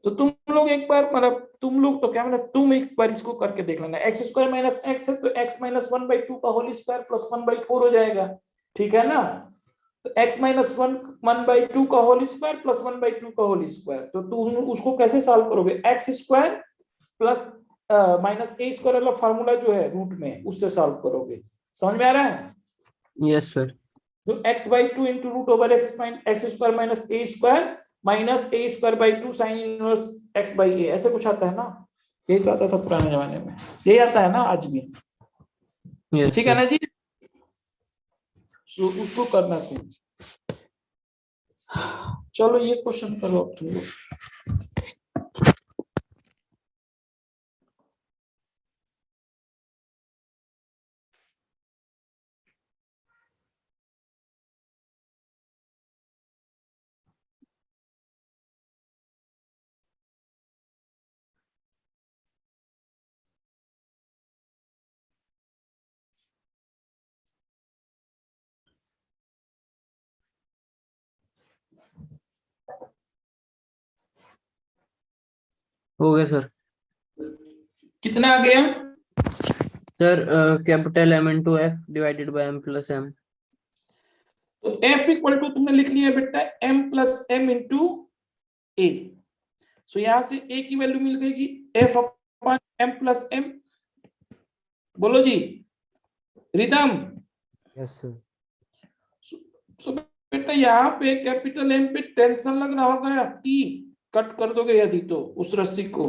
तो तुम लोग एक बार, मतलब तुम लोग तो क्या, मतलब तुम एक बार इसको करके देख लेना। एक्स स्क्वायर माइनस एक्स है तो एक्स माइनस 1/2 का होल स्क्वायर प्लस 1/4 हो जाएगा, ठीक है ना? तो एक्स माइनस 1/2 का होल स्क्वायर प्लस 1/2 का होल स्क्वायर, तो तुम उसको कैसे सॉल्व करोगे? X square plus minus A square वाला फार्मूला जो है रूट में, उससे सॉल्व करोगे। समझ में आ रहा है? यस सर, जो x/2 into root over X square minus A square minus A square by 2 sine inverse X by A, ऐसे कुछ आता है ना? यही तो आता था पुराने जमाने में, यही आता है ना आज भी? यस ठीक है ना सर। जी? तो उसको करना तुम। चलो ये क्वेश्चन करो अब तुम लोग। हो गया सर। कितना आ गया? Sir capital M into F divided by M plus M। तो f इक्वल टू तुमने लिख लिया बेटा m plus m into a. सो यहां से a की वैल्यू मिल गई f upon m plus m। बोलो जी रिदम। Yes, sir. सो बेटा यहाँ पे कैपिटल एम पे टेंशन लग रहा होगा, टी कट कर दोगे यदि तो उस रस्सी को,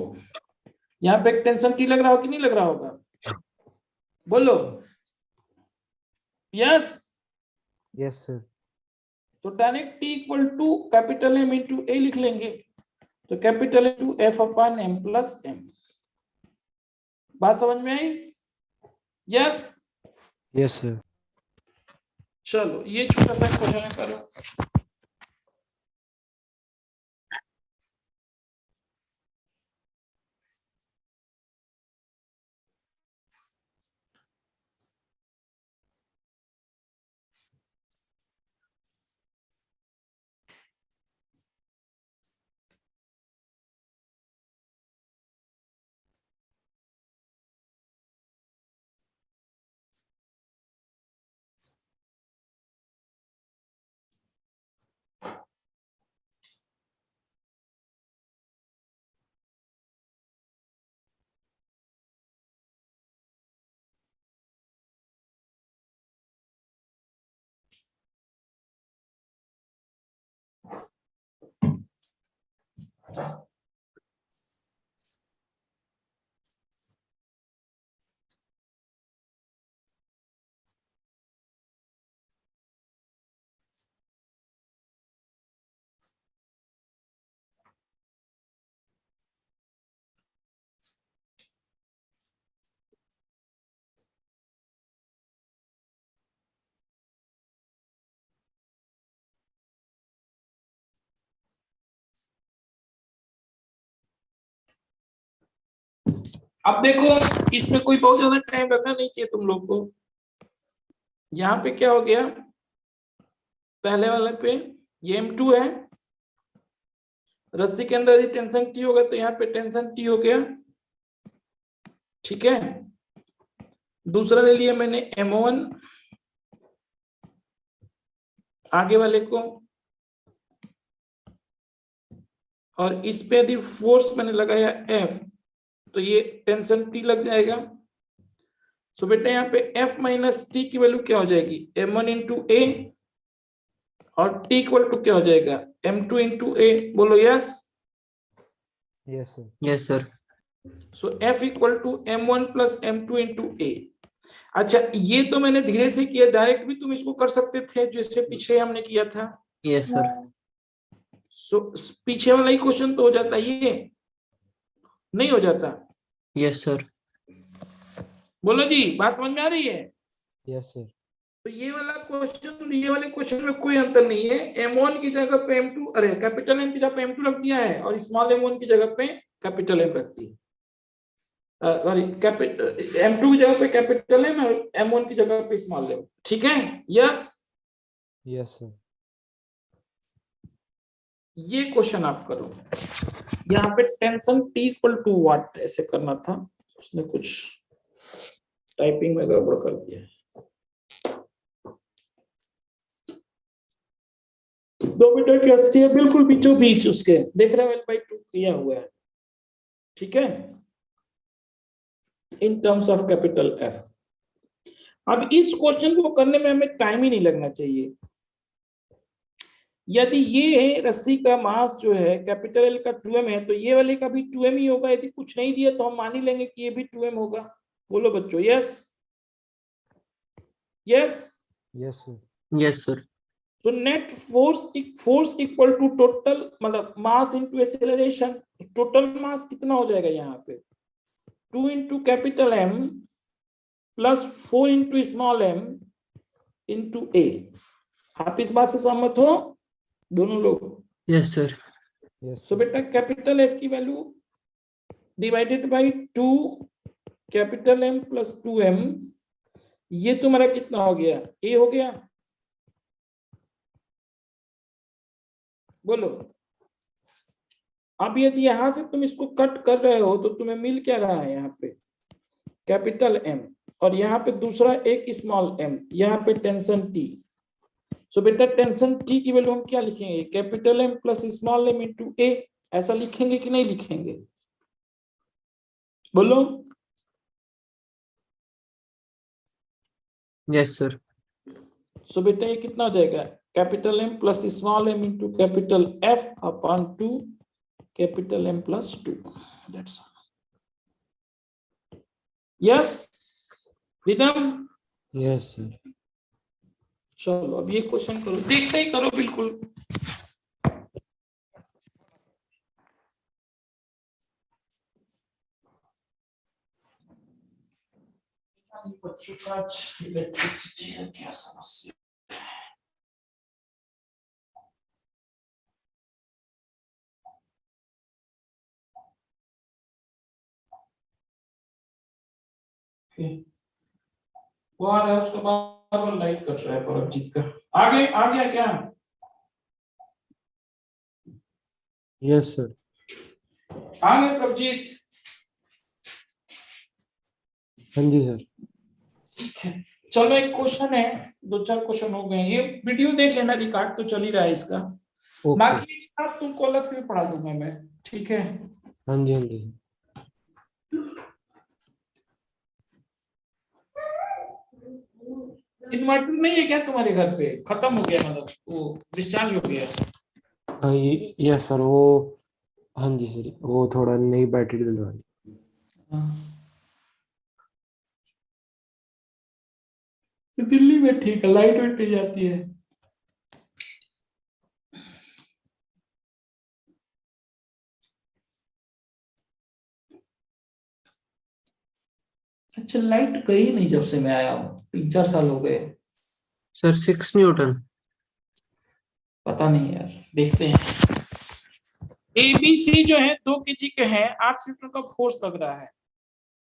यहाँ पे टेंशन टी लग रहा हो कि नहीं लग रहा होगा? बोलो यस। Yes, sir. तो direct T equal to capital M into ए लिख लेंगे, तो capital into F upon M plus M. बात समझ में आई? यस। Yes, sir. चलो ये छोटा सा क्वेश्चन करो। अब देखो इसमें कोई बहुत ज्यादा टाइम रखना नहीं चाहिए तुम लोग को। यहाँ पे क्या हो गया, पहले वाले पे ये m2 है, रस्सी के अंदर यदि टेंशन टी होगा तो यहाँ पे टेंशन टी हो गया, ठीक है। दूसरा ले लिया मैंने m1, आगे वाले को, और इस पे यदि फोर्स मैंने लगाया F तो ये टेंशन T लग जाएगा। सो बेटा यहाँ पे F माइनस टी की वैल्यू क्या हो जाएगी, m1 इंटू ए, और T इक्वल टू क्या हो जाएगा, m2 इंटू ए। बोलो yes. Yes, sir. Yes sir, so F equal to m1 plus m2 into A. अच्छा ये तो मैंने धीरे से किया, डायरेक्ट भी तुम इसको कर सकते थे जैसे पीछे हमने किया था। यस सर, सो पीछे वाला ही क्वेश्चन तो हो जाता है, ये नहीं हो जाता? Yes sir. बोलो जी, बात समझ में आ रही है? Yes, sir. तो ये वाला क्वेश्चन और ये वाले क्वेश्चन में कोई अंतर नहीं है। M1 की जगह पे M2, अरे कैपिटल M की जगह पे M2 रख दिया है और स्मॉल m1 की जगह पे कैपिटल M रख दी, सॉरी M2 की जगह पे कैपिटल M और M1 की जगह पे स्मॉल m। ठीक है? Yes, Yes, sir. ये क्वेश्चन आप करो। यहाँ पे tension T equal to what ऐसे करना था, उसने कुछ टाइपिंग में गड़बड़ कर दिया है। 2 मीटर की अस्सी है, बिल्कुल बीचों बीच उसके, देख रहे हो L/2 किया हुआ है। ठीक है, in terms of capital F। अब इस क्वेश्चन को करने में हमें टाइम ही नहीं लगना चाहिए। यदि ये है रस्सी का मास जो है कैपिटल L का 2m है, तो ये वाले का भी 2m ही होगा। यदि कुछ नहीं दिया तो हम मान ही लेंगे कि ये भी 2m होगा। बोलो बच्चों, yes yes. Yes, sir. Yes sir. तो net force equal to total, मतलब mass into acceleration. Total mass कितना हो जाएगा यहाँ पे? 2 into capital M plus 4 into small m into A। आप इस बात से सहमत हो दोनों लोग? Yes sir. Yes, so sir. बेटा कैपिटल F की वैल्यू divided by 2 capital M plus 2m, ये तुम्हारा कितना हो गया? A हो गया। बोलो। अब यदि यहां से तुम इसको कट कर रहे हो तो तुम्हें मिल क्या रहा है? यहाँ पे कैपिटल M और यहाँ पे दूसरा एक स्मॉल m, यहाँ पे टेंशन T। सो बेटा टेंशन T की वैल्यू हम क्या लिखेंगे? Capital M plus small m into A। ऐसा लिखेंगे कि नहीं लिखेंगे? बोलो। Yes sir. सो बेटा ये कितना हो जाएगा? Capital M plus small m into capital F upon 2 capital M plus 2। That's all. Yes rhythm? Yes sir. चलो अब ये क्वेश्चन करो, देखते ही करो बिल्कुल। बच्चों का इलेक्ट्रिसिटी है, क्या समस्या? वो आ रहा है, उसके बाद लाइट कट रहा है परमजीत का। आगे आ गया क्या? Yes sir. आ गया प्रभजीत? हाँ जी सर। ठीक है, चलो एक क्वेश्चन है, 2-4 क्वेश्चन हो गए। ये वीडियो देख लेना, रिकॉर्ड तो चल ही रहा है इसका। ओके। बाकी क्लास तुमको अलग से भी पढ़ा दूंगा मैं, ठीक है? हाँ जी हाँ जी। इन्वर्टर नहीं है क्या तुम्हारे घर पे? खत्म हो गया, मतलब वो डिस्चार्ज हो गया? हाँ यस सर, वो हाँ जी सर, वो थोड़ा नई बैटरी डलवानी। दिल्ली में ठीक है, लाइट वेट जाती है। अच्छा, लाइट गई नहीं जब से मैं आया हूँ, 3-4 साल हो गए। Sir 6 Newton. पता नहीं यार, देखते हैं। ABC जो है 2 kg के हैं, 8 न्यूटन का फोर्स लग रहा है।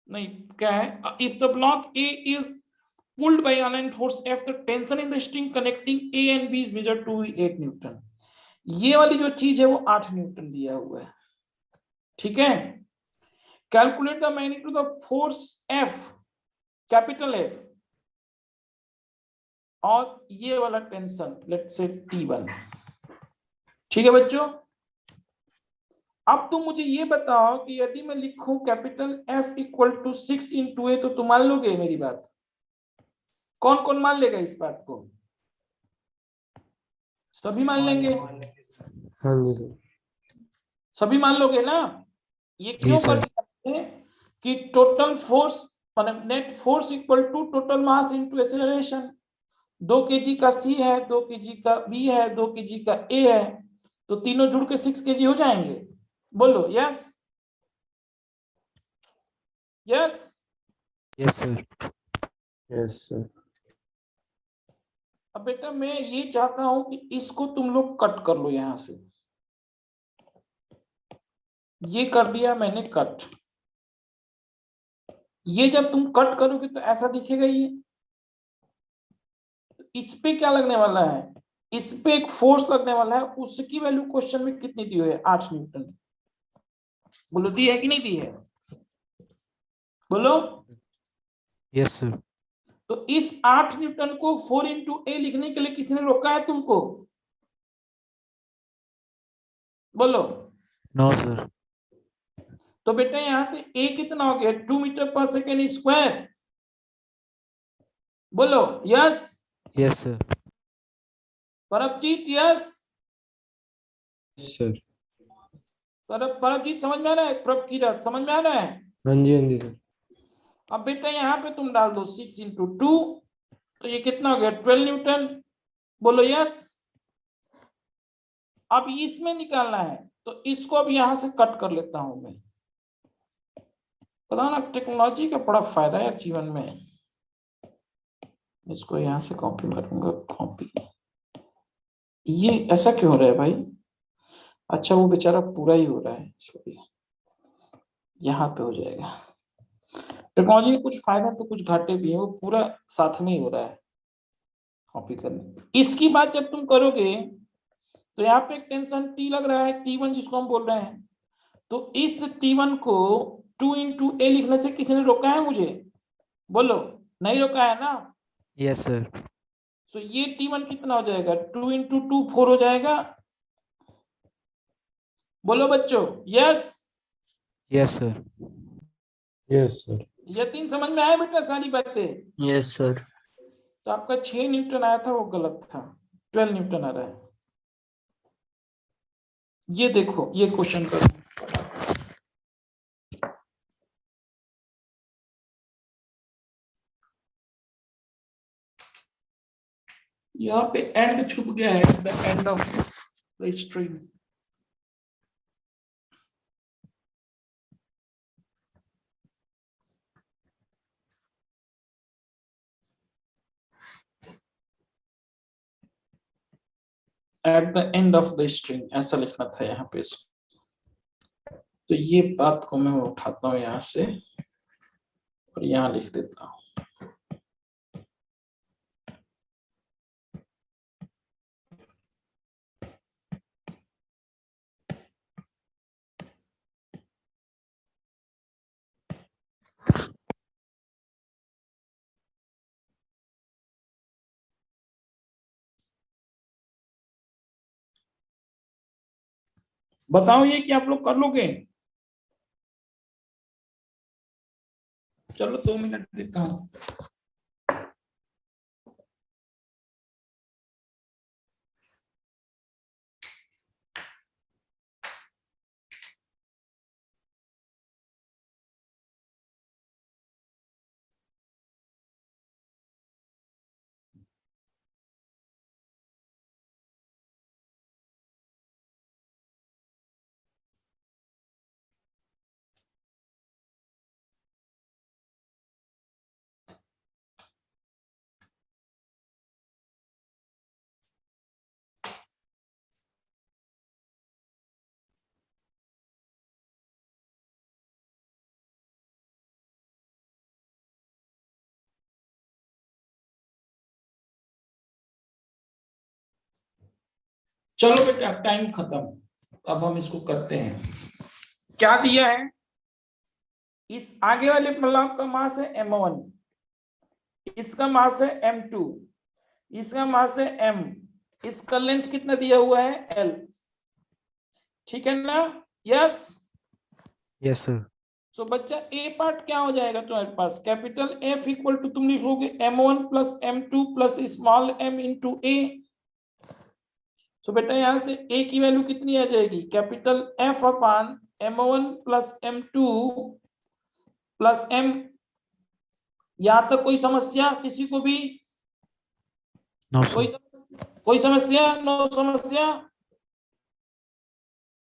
नहीं, क्या है? If the block A is pulled by align force F, the tension in the string connecting A and B is measured to 8 Newton. ये वाली जो चीज है वो 8 न्यूटन दिया हुआ है, ठीक है? Calculate the magnitude of force F, capital F, और ये वाला टेंशन लेट्स से T1। ठीक है बच्चों? अब तुम मुझे ये बताओ कि यदि मैं लिखूं capital F equal to 6 into A, तो तुम मान लोगे मेरी बात? कौन कौन मान लेगा इस बात को? सभी मान लेंगे? हाँ जी सर। सभी मान लोगे ना? ये क्यों सर। करते हैं कि टोटल फोर्स मतलब net force equal to total mass into acceleration. 2 kg का C है, 2 kg का B है, 2 kg का A है, तो तीनों जुड़ के 6 kg हो जाएंगे। बोलो yes yes. Yes, sir. Yes sir. अब बेटा मैं ये चाहता हूं कि इसको तुम लोग कट कर लो यहां से। ये कर दिया मैंने कट। ये जब तुम कट करोगे तो ऐसा दिखेगा ये। इस पे क्या लगने वाला है, इस पे एक फोर्स लगने वाला है, उसकी वैल्यू क्वेश्चन में कितनी दी हुई है, 8 न्यूटन। बोलो दी है कि नहीं दी है, बोलो। Yes, sir. तो इस 8 न्यूटन को 4 इंटू ए लिखने के लिए किसी ने रोका है तुमको, बोलो। No, sir. तो बेटा यहां से ए कितना हो गया, 2 मीटर पर सेकेंड स्क्वायर। बोलो yes. Yes, sir. Parabjit yes. Sir. Parabjit समझ में आ रहा है, प्रभ कीरत समझ में आ रहा है। हाँ जी सर। अब बेटा यहाँ पे तुम डाल दो 6 इंटू 2, तो ये कितना हो गया 12 न्यूटन। बोलो यस। अब इसमें निकालना है तो इसको अब यहां से कट कर लेता हूं मैं। पता ना टेक्नोलॉजी का बड़ा फायदा है जीवन में। इसको यहां से कॉपी करूंगा, कॉपी। ये ऐसा क्यों हो रहा है भाई, अच्छा वो बेचारा पूरा ही हो रहा है, सॉरी यहाँ पे हो जाएगा। टेक्नोलॉजी के कुछ फायदे तो कुछ घाटे भी है, वो पूरा साथ में ही हो रहा है कॉपी करने। इसकी बात जब तुम करोगे तो यहाँ पे एक टेंशन टी लग रहा है, T1 जिसको हम बोल रहे हैं। तो इस T1 को 2 इंटू ए लिखने से किसी ने रोका है मुझे, बोलो नहीं रोका है ना। Yes, sir. तो ये T1 कितना हो जाएगा, 2 इंटू 2 4 हो जाएगा। बोलो बच्चों yes. Yes, sir. Yes sir. Yatin समझ में आया बेटा सारी बातें। Yes sir. तो आपका 6 न्यूटन आया था वो गलत था, 12 न्यूटन आ रहा है। ये देखो ये क्वेश्चन करो। यहाँ पे एंड छुप गया है, the end of the string. At the end of the string ऐसा लिखना था यहाँ पे। तो ये बात को मैं उठाता हूँ यहाँ से और यहाँ लिख देता हूँ। बताओ ये कि आप लोग कर लोगे, चलो 2 मिनट देता हूँ। चलो बेटा टाइम खत्म, अब हम इसको करते हैं। क्या दिया है, इस आगे वाले ब्लॉक का मास है m1, इसका मास है m2, इसका मास है m, इसका लेंथ कितना दिया हुआ है l, ठीक है ना। यस। Yes, sir. सो बच्चा ए पार्ट क्या हो जाएगा तुम्हारे पास, कैपिटल F इक्वल टू तुम लिखोगे m1 plus m2 plus small m into a. So बेटा यहां से a की वैल्यू कितनी आ जाएगी, capital F upon m1 plus m2 plus m। यहां तक कोई समस्या किसी को भी, No, sir. कोई समस्या, नो समस्या।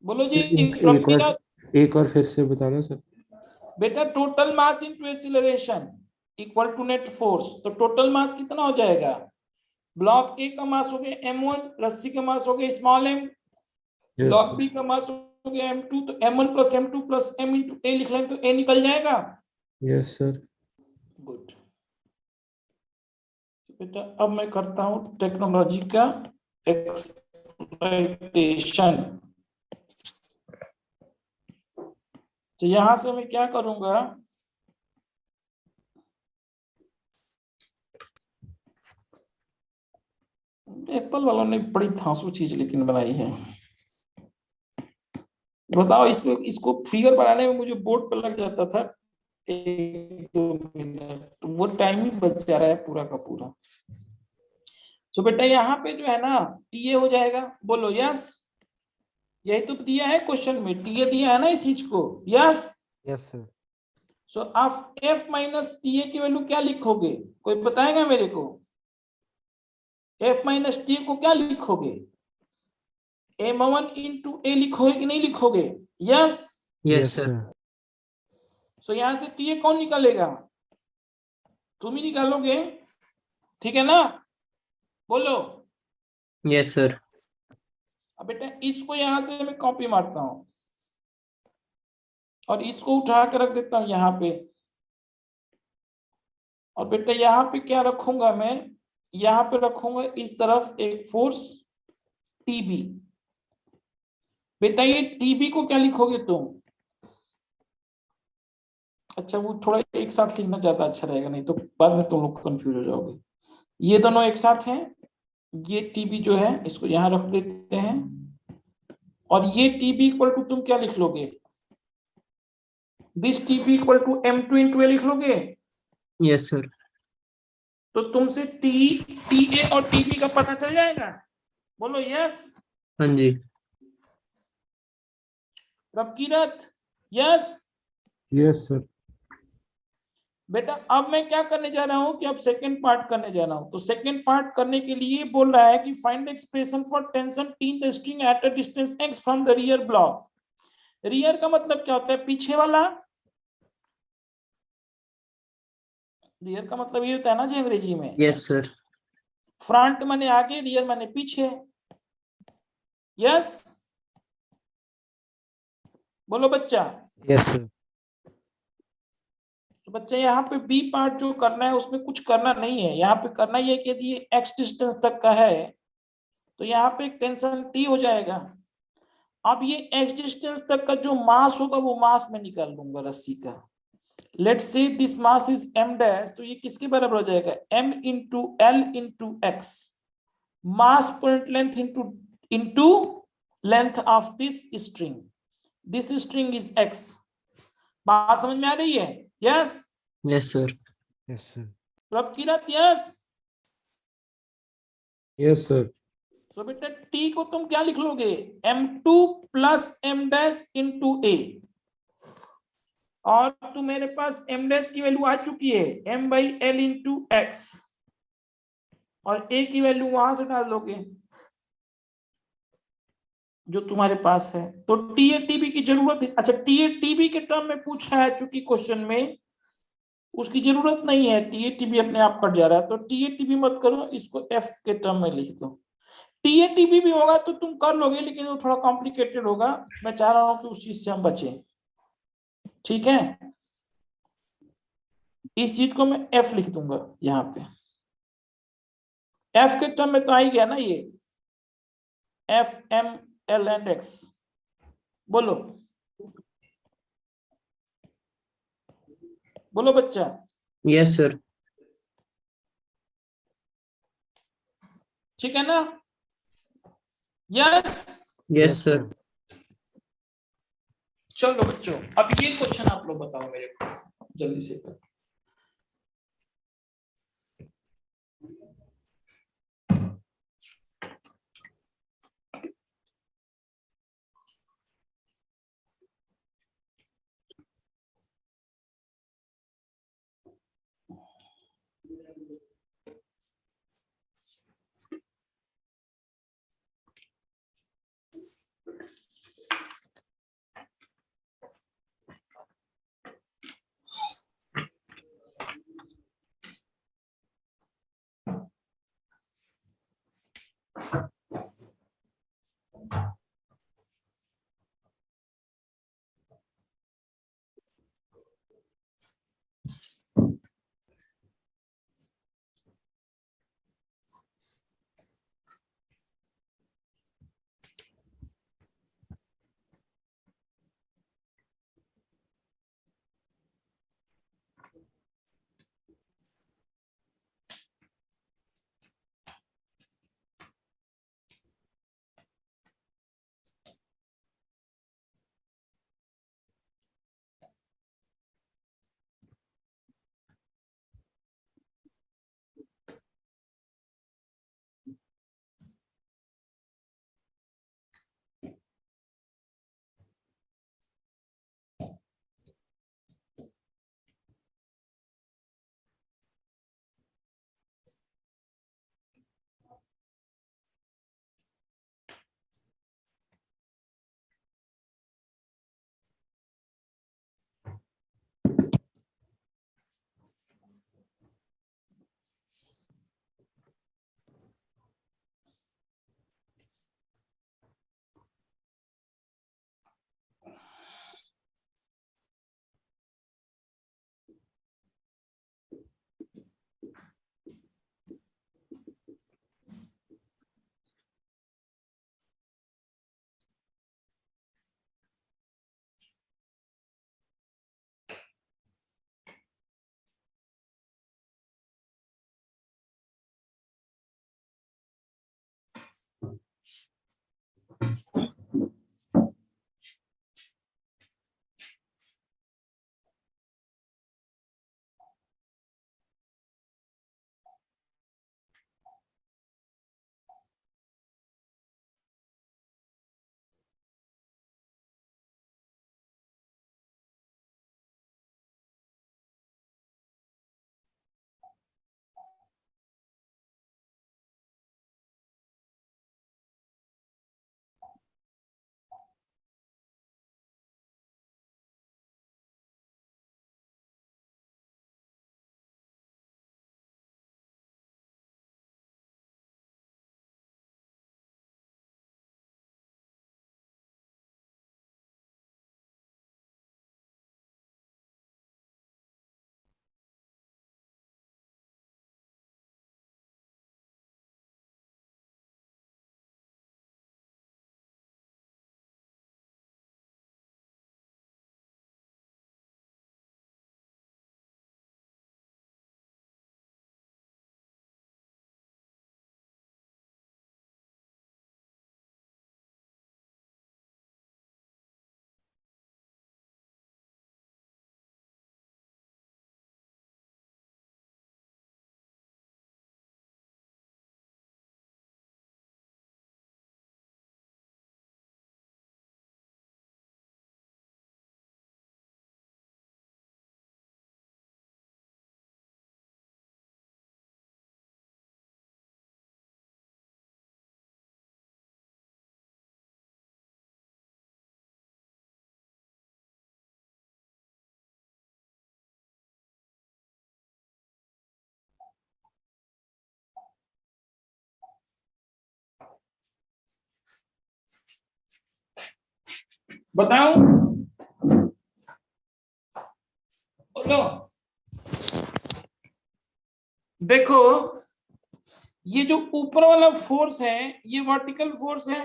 बोलो जी एक और प्रकृति। एक और फिर से बताना सर। बेटा total mass into acceleration equal to net force, तो टोटल मास कितना हो जाएगा? ब्लॉक ए का मास हो गया m1, रस्सी का मास हो गया small m, yes block sir. B का मास हो गया m2, तो m1 plus m2 plus m into ए लिख लें तो a निकल जाएगा। Yes sir. गुड बेटा, अब मैं करता हूं टेक्नोलॉजी का एक्सप्लॉइटेशन। तो यहां से मैं क्या करूंगा, एप्पल वालों ने बड़ी धांसू चीज लेकिन बनाई है। बताओ इसको इसको फिगर बनाने में मुझे बोर्ड पर लग जाता था 1-2 मिनट, तो वो टाइम ही बच जा रहा है पूरा का पूरा। सो बेटा यहाँ पे जो है ना टीए हो जाएगा, बोलो यस। यही तो दिया है क्वेश्चन में, टीए दिया है ना इस चीज को, यस। Yes, sir. सो आप एफ माइनस टीए की वैल्यू क्या लिखोगे, कोई बताएगा मेरे को? एफ माइनस टी को क्या लिखोगे? m1 इंटू ए लिखोगे कि नहीं लिखोगे? यस। Yes, sir. सो यहां से टीए कौन निकालेगा? तुम ही निकालोगे, ठीक है ना? बोलो। Yes, sir. अब बेटा इसको यहां से मैं कॉपी मारता हूं और इसको उठा के रख देता हूं यहाँ पे। और बेटा यहाँ पे क्या रखूंगा मैं? यहाँ पे रखूंगा इस तरफ एक फोर्स टीबी। बेटा ये टीबी को क्या लिखोगे तुम? अच्छा वो थोड़ा एक साथ लिखना ज्यादा अच्छा रहेगा, नहीं तो बाद में तुम लोग कंफ्यूज हो जाओगे। ये दोनों एक साथ हैं, ये टीबी जो है इसको यहाँ रख देते हैं, और ये टीबी इक्वल टू तुम क्या लिख लोगे? This TB equal to m2 into ए लिख लोगे। Yes, sir. तो तुमसे टीए और टीबी का पता चल जाएगा, बोलो यस। हाँ जी। रबकीरत यस। Yes sir. बेटा अब मैं क्या करने जा रहा हूं कि अब सेकंड पार्ट करने जा रहा हूं। तो सेकंड पार्ट करने के लिए बोल रहा है कि find the expression for tension T in the string at a distance x from the rear block. Rear का मतलब क्या होता है? पीछे वाला। रियर का मतलब ये होता है ना जी अंग्रेजी में। Yes, sir. फ्रंट माने आगे, रियर माने पीछे। यस बोलो बच्चा। Yes, sir. तो बच्चा यहाँ पे बी पार्ट जो करना है उसमें कुछ करना नहीं है। यहाँ पे करना ये है कि यदि एक्स डिस्टेंस तक का है तो यहाँ पे एक टेंशन टी हो जाएगा। अब ये एक्स डिस्टेंस तक का जो मास होगा वो मास में निकाल लूंगा रस्सी का। Let's say this mass is m dash, तो ये किसके बराबर हो जाएगा? m into L into x, mass point length into length of this string. This string is x। बात समझ में आ रही है? Yes. Yes, sir. Yes, sir. Prabhkirat yes. Yes sir. तो बेटा t को तुम क्या लिख लोगे? m2 plus m dash into ए, और तो मेरे पास m डैश की वैल्यू आ चुकी है m by L into x, और a की वैल्यू वहां से डाल दोगे जो तुम्हारे पास है। तो टी ए टीबी की जरूरत है। अच्छा टी ए टीबी के टर्म में पूछा है चूंकि क्वेश्चन में, उसकी जरूरत नहीं है। टी ए टीबी अपने आप कट जा रहा है, तो टी ए टीबी मत करो, इसको एफ के टर्म में लिख दो। टी ए टीबी भी होगा तो तुम कर लोगे, लेकिन वो थोड़ा कॉम्प्लिकेटेड होगा। मैं चाह रहा हूं कि उस चीज से हम बचें, ठीक है? इस चीज को मैं एफ लिख दूंगा यहाँ पे। एफ के टर्म में तो आ ही गया ना ये, F M L and X. बोलो बोलो बच्चा। Yes, sir. ठीक है ना? यस। Yes, sir. चलो बच्चों अब ये क्वेश्चन आप लोग बताओ मेरे को जल्दी से। बताओ बोलो। देखो ये जो ऊपर वाला फोर्स है ये वर्टिकल फोर्स है,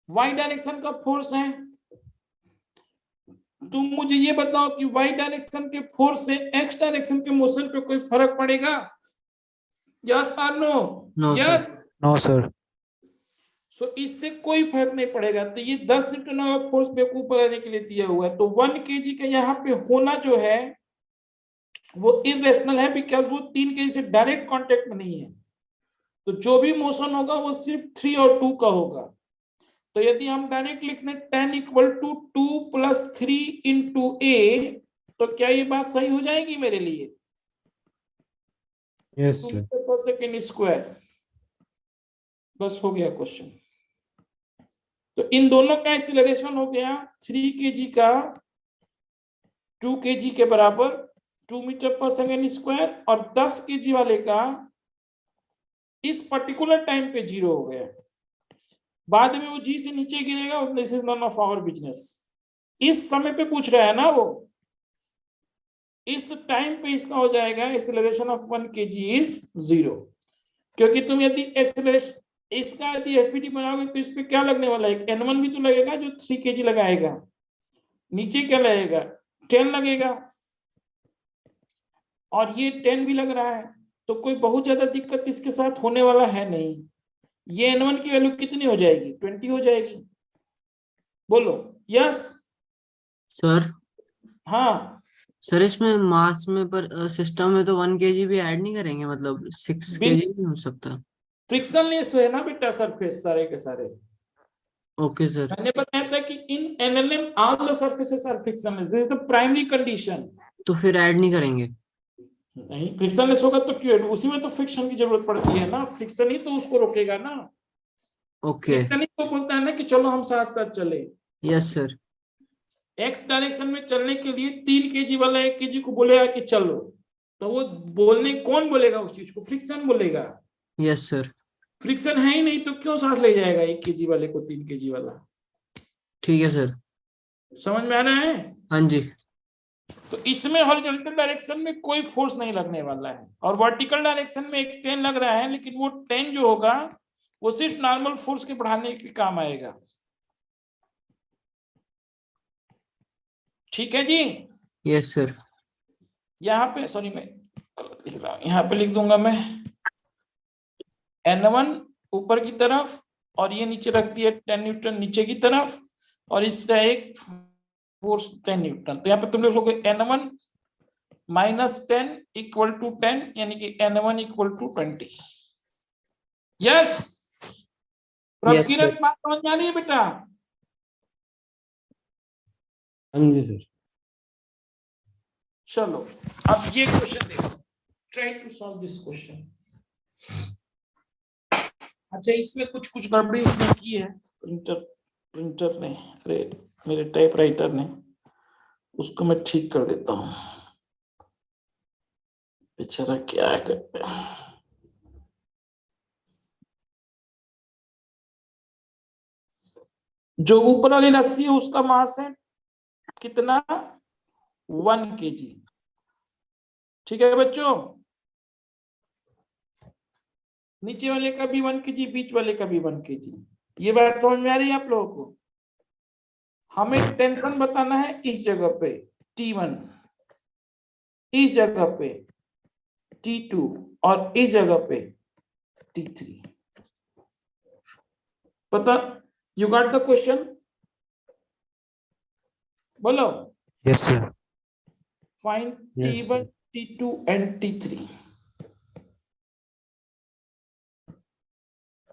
वाई डायरेक्शन का फोर्स है। तुम मुझे ये बताओ कि वाई डायरेक्शन के फोर्स से एक्स डायरेक्शन के मोशन पे कोई फर्क पड़ेगा? यस और no? No, sir. Yes. No, sir. So इससे कोई फर्क नहीं पड़ेगा। तो ये 10 न्यूटन का फोर्स बेवकूफ बनाने के लिए दिया हुआ है। तो 1 kg का यहाँ पे होना जो है वो इरेशनल है, बिकॉज वो 3 kg से डायरेक्ट कांटेक्ट में नहीं है। तो जो भी मोशन होगा वो सिर्फ 3 और 2 का होगा। तो यदि हम डायरेक्ट लिख दें 10 equal to 2 plus 3 into A, तो क्या ये बात सही हो जाएगी मेरे लिए? Yes 2 sir. Metre per second square. बस हो गया क्वेश्चन। तो इन दोनों का एक्सीलरेशन हो गया 3 kg का 2 kg के बराबर 2 मीटर पर सेकेंड स्क्वायर, और 10 kg वाले का इस पर्टिकुलर टाइम पे 0 हो गया। बाद में वो जी से नीचे गिरेगा, this is none of our business. इस समय पे पूछ रहा है ना वो, इस टाइम पे इसका हो जाएगा एक्सेलरेशन ऑफ 1 kg इज 0। क्योंकि तुम यदि एक्सेलरेशन इसका यदि एफपीटी बनाओगे तो इस पे क्या लगने वाला है? n1 भी तो लगेगा जो 3 kg लगाएगा। नीचे क्या लगेगा? 10 लगेगा, और ये 10 भी लग रहा है। तो कोई बहुत ज्यादा दिक्कत इसके साथ होने वाला है नहीं। ये n1 की वैल्यू कितनी हो जाएगी? 20 हो जाएगी। बोलो यस। सर हाँ सर इसमें मास में पर सिस्टम में तो 1 kg भी ऐड नहीं करेंगे, मतलब 6 kg नहीं हो सकता? फ्रिक्शनलेस है ना बेटा सरफेस सारे के सारे। Okay sir. मैंने बताया था कि in NLM all the surfaces are frictionless, this is the primary condition. तो फिर ऐड नहीं करेंगे? नहीं, फ्रिक्शनलेस होगा तो क्यों? उसी में तो फ्रिक्शन की जरूरत पड़ती है ना, फ्रिक्शन ही तो उसको रोकेगा ना। ओके। फ्रिक्शन ही तो बोलता है ना कि चलो हम साथ साथ चले। Yes sir. एक्स डायरेक्शन में चलने के लिए 3 kg वाला 1 kg को बोलेगा कि चलो, तो वो बोलने कौन बोलेगा उस चीज को? फ्रिक्शन बोलेगा। Yes sir. फ्रिक्शन है ही नहीं तो क्यों साथ ले जाएगा 1 kg वाले को 3 kg वाला? ठीक है सर। समझ में आ रहा है? हाँ जी। तो इसमें हॉरिजॉन्टल डायरेक्शन में कोई फोर्स नहीं लगने वाला है, और वर्टिकल डायरेक्शन में एक 10 लग रहा है, लेकिन वो 10 जो होगा वो सिर्फ नॉर्मल फोर्स के बढ़ाने के काम आएगा। ठीक है जी। Yes sir. यहाँ पे सॉरी मैं गलत लिख रहा हूं, यहाँ पे लिख दूंगा मैं n1 ऊपर की तरफ और ये नीचे रख दिया 10 न्यूटन नीचे की तरफ, और इसका एक फोर्स 10 न्यूटन। तो यहाँ पे तुम लोग N1 माइनस 10 इक्वल टू 10, यानी कि N1 इक्वल टू 20। यस, प्रकिरक बात समझ में आ रही है बेटा? हाँ जी सर। चलो अब ये क्वेश्चन देखो, try to solve this question. अच्छा, इसमें कुछ गड़बड़ी उसने की है, प्रिंटर ने, अरे मेरे टाइपराइटर ने, उसको मैं ठीक कर देता हूँ। बेचारा क्या करते हैं। जो ऊपर वाली रस्सी है उसका मास है कितना? 1 kg। ठीक है बच्चों, नीचे वाले का भी 1 kg, बीच वाले का भी 1 kg। ये बात समझ में आ रही है आप लोगों को? हमें टेंशन बताना है इस जगह पे T1, इस जगह पे T2 और इस जगह पे T3। पता? You got the question? बोलो। Yes, sir. Find Yes, T1, T2 and T3।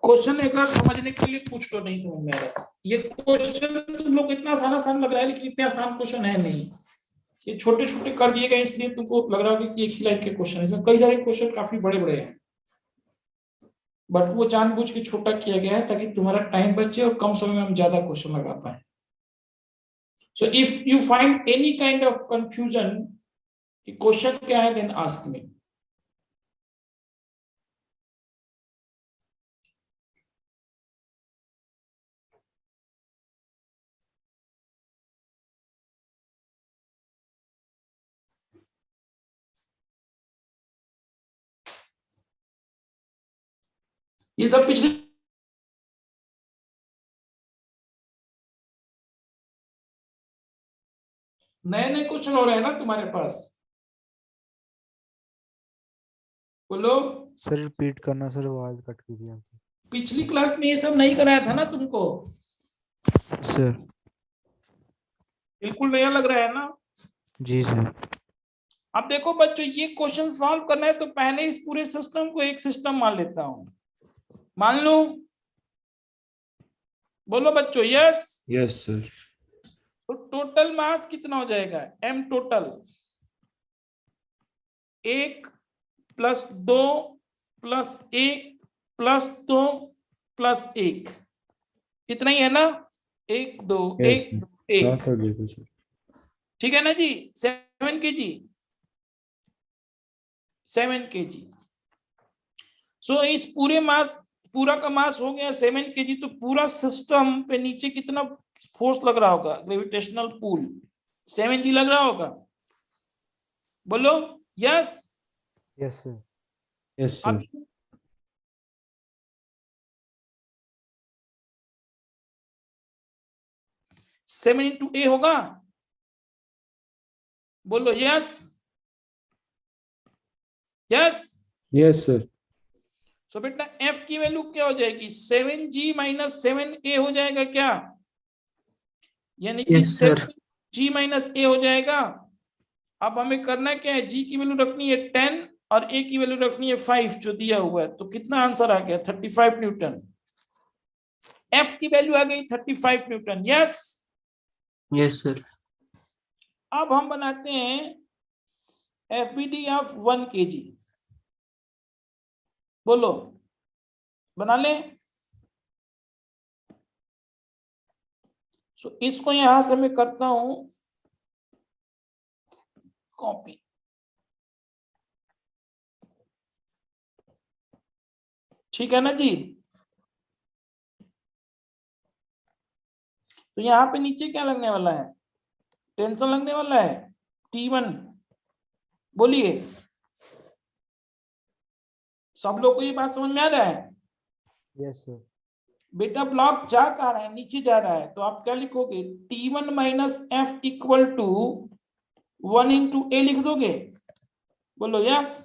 Question एक बार समझने के लिए कुछ तो नहीं समझ में आ रहा। ये क्वेश्चन तुम लोग इतना आसान लग रहा है, लेकिन इतना आसान क्वेश्चन है नहीं। ये छोटे छोटे कर दिए गए, इसलिए तुमको लग रहा होगा कि एक ही लाइन के क्वेश्चन है। इसमें कई सारे क्वेश्चन काफी बड़े बड़े हैं, बट वो जानबूझ के छोटा किया गया है ताकि तुम्हारा टाइम बचे और कम समय में हम ज्यादा क्वेश्चन लगा पाए। So if you find any kind of confusion कि क्वेश्चन क्या है, देन आस्क मी। ये सब पिछले नए नए क्वेश्चन हो रहे हैं ना तुम्हारे पास? बोलो। सर रिपीट करना सर, आवाज कट गई थी आपकी। पिछली क्लास में ये सब नहीं कराया था ना तुमको? सर। बिल्कुल नया लग रहा है ना? जी सर। अब देखो बच्चों, ये क्वेश्चन सॉल्व करना है तो पहले इस पूरे सिस्टम को एक सिस्टम मान लेता हूं। मान लो। बोलो बच्चों, यस। Yes sir. तो टोटल मास कितना हो जाएगा? m total 1 plus 2 plus 1 plus 2 plus 1, इतना ही है ना? 1 2 यस 1 सर। 2 1। साफ कर देखो सर। ठीक है ना जी? 7 kg, 7 kg। सो इस पूरा का मास हो गया 7 kg। तो पूरा सिस्टम पे नीचे कितना फोर्स लग रहा होगा? ग्रेविटेशनल पुल 7g लग रहा होगा। बोलो यस। Yes sir. यस अब सर। 7 इंटू ए होगा। बोलो yes. Yes. Yes sir. So बेटा एफ की वैल्यू क्या हो जाएगी? 7g माइनस 7a हो जाएगा क्या? यानी कि yes sir. 7g minus a हो जाएगा। अब हमें करना क्या है? g की वैल्यू रखनी है 10 और a की वैल्यू रखनी है 5 जो दिया हुआ है। तो कितना आंसर आ गया? 35 न्यूटन। f की वैल्यू आ गई 35 न्यूटन। यस। Yes sir. अब हम बनाते हैं FBD ऑफ 1 kg। बोलो, बना ले। सो इसको यहां से मैं करता हूं कॉपी। ठीक है ना जी? तो यहाँ पे नीचे क्या लगने वाला है? टेंशन लगने वाला है T1। बोलिए, सब लोग को ये बात समझ में आ रहा है? Yes sir. बेटा ब्लॉक जा कहाँ रहा है? नीचे जा रहा है। तो आप क्या लिखोगे? T1 minus F equal to 1 into ए लिख दोगे। बोलो yes.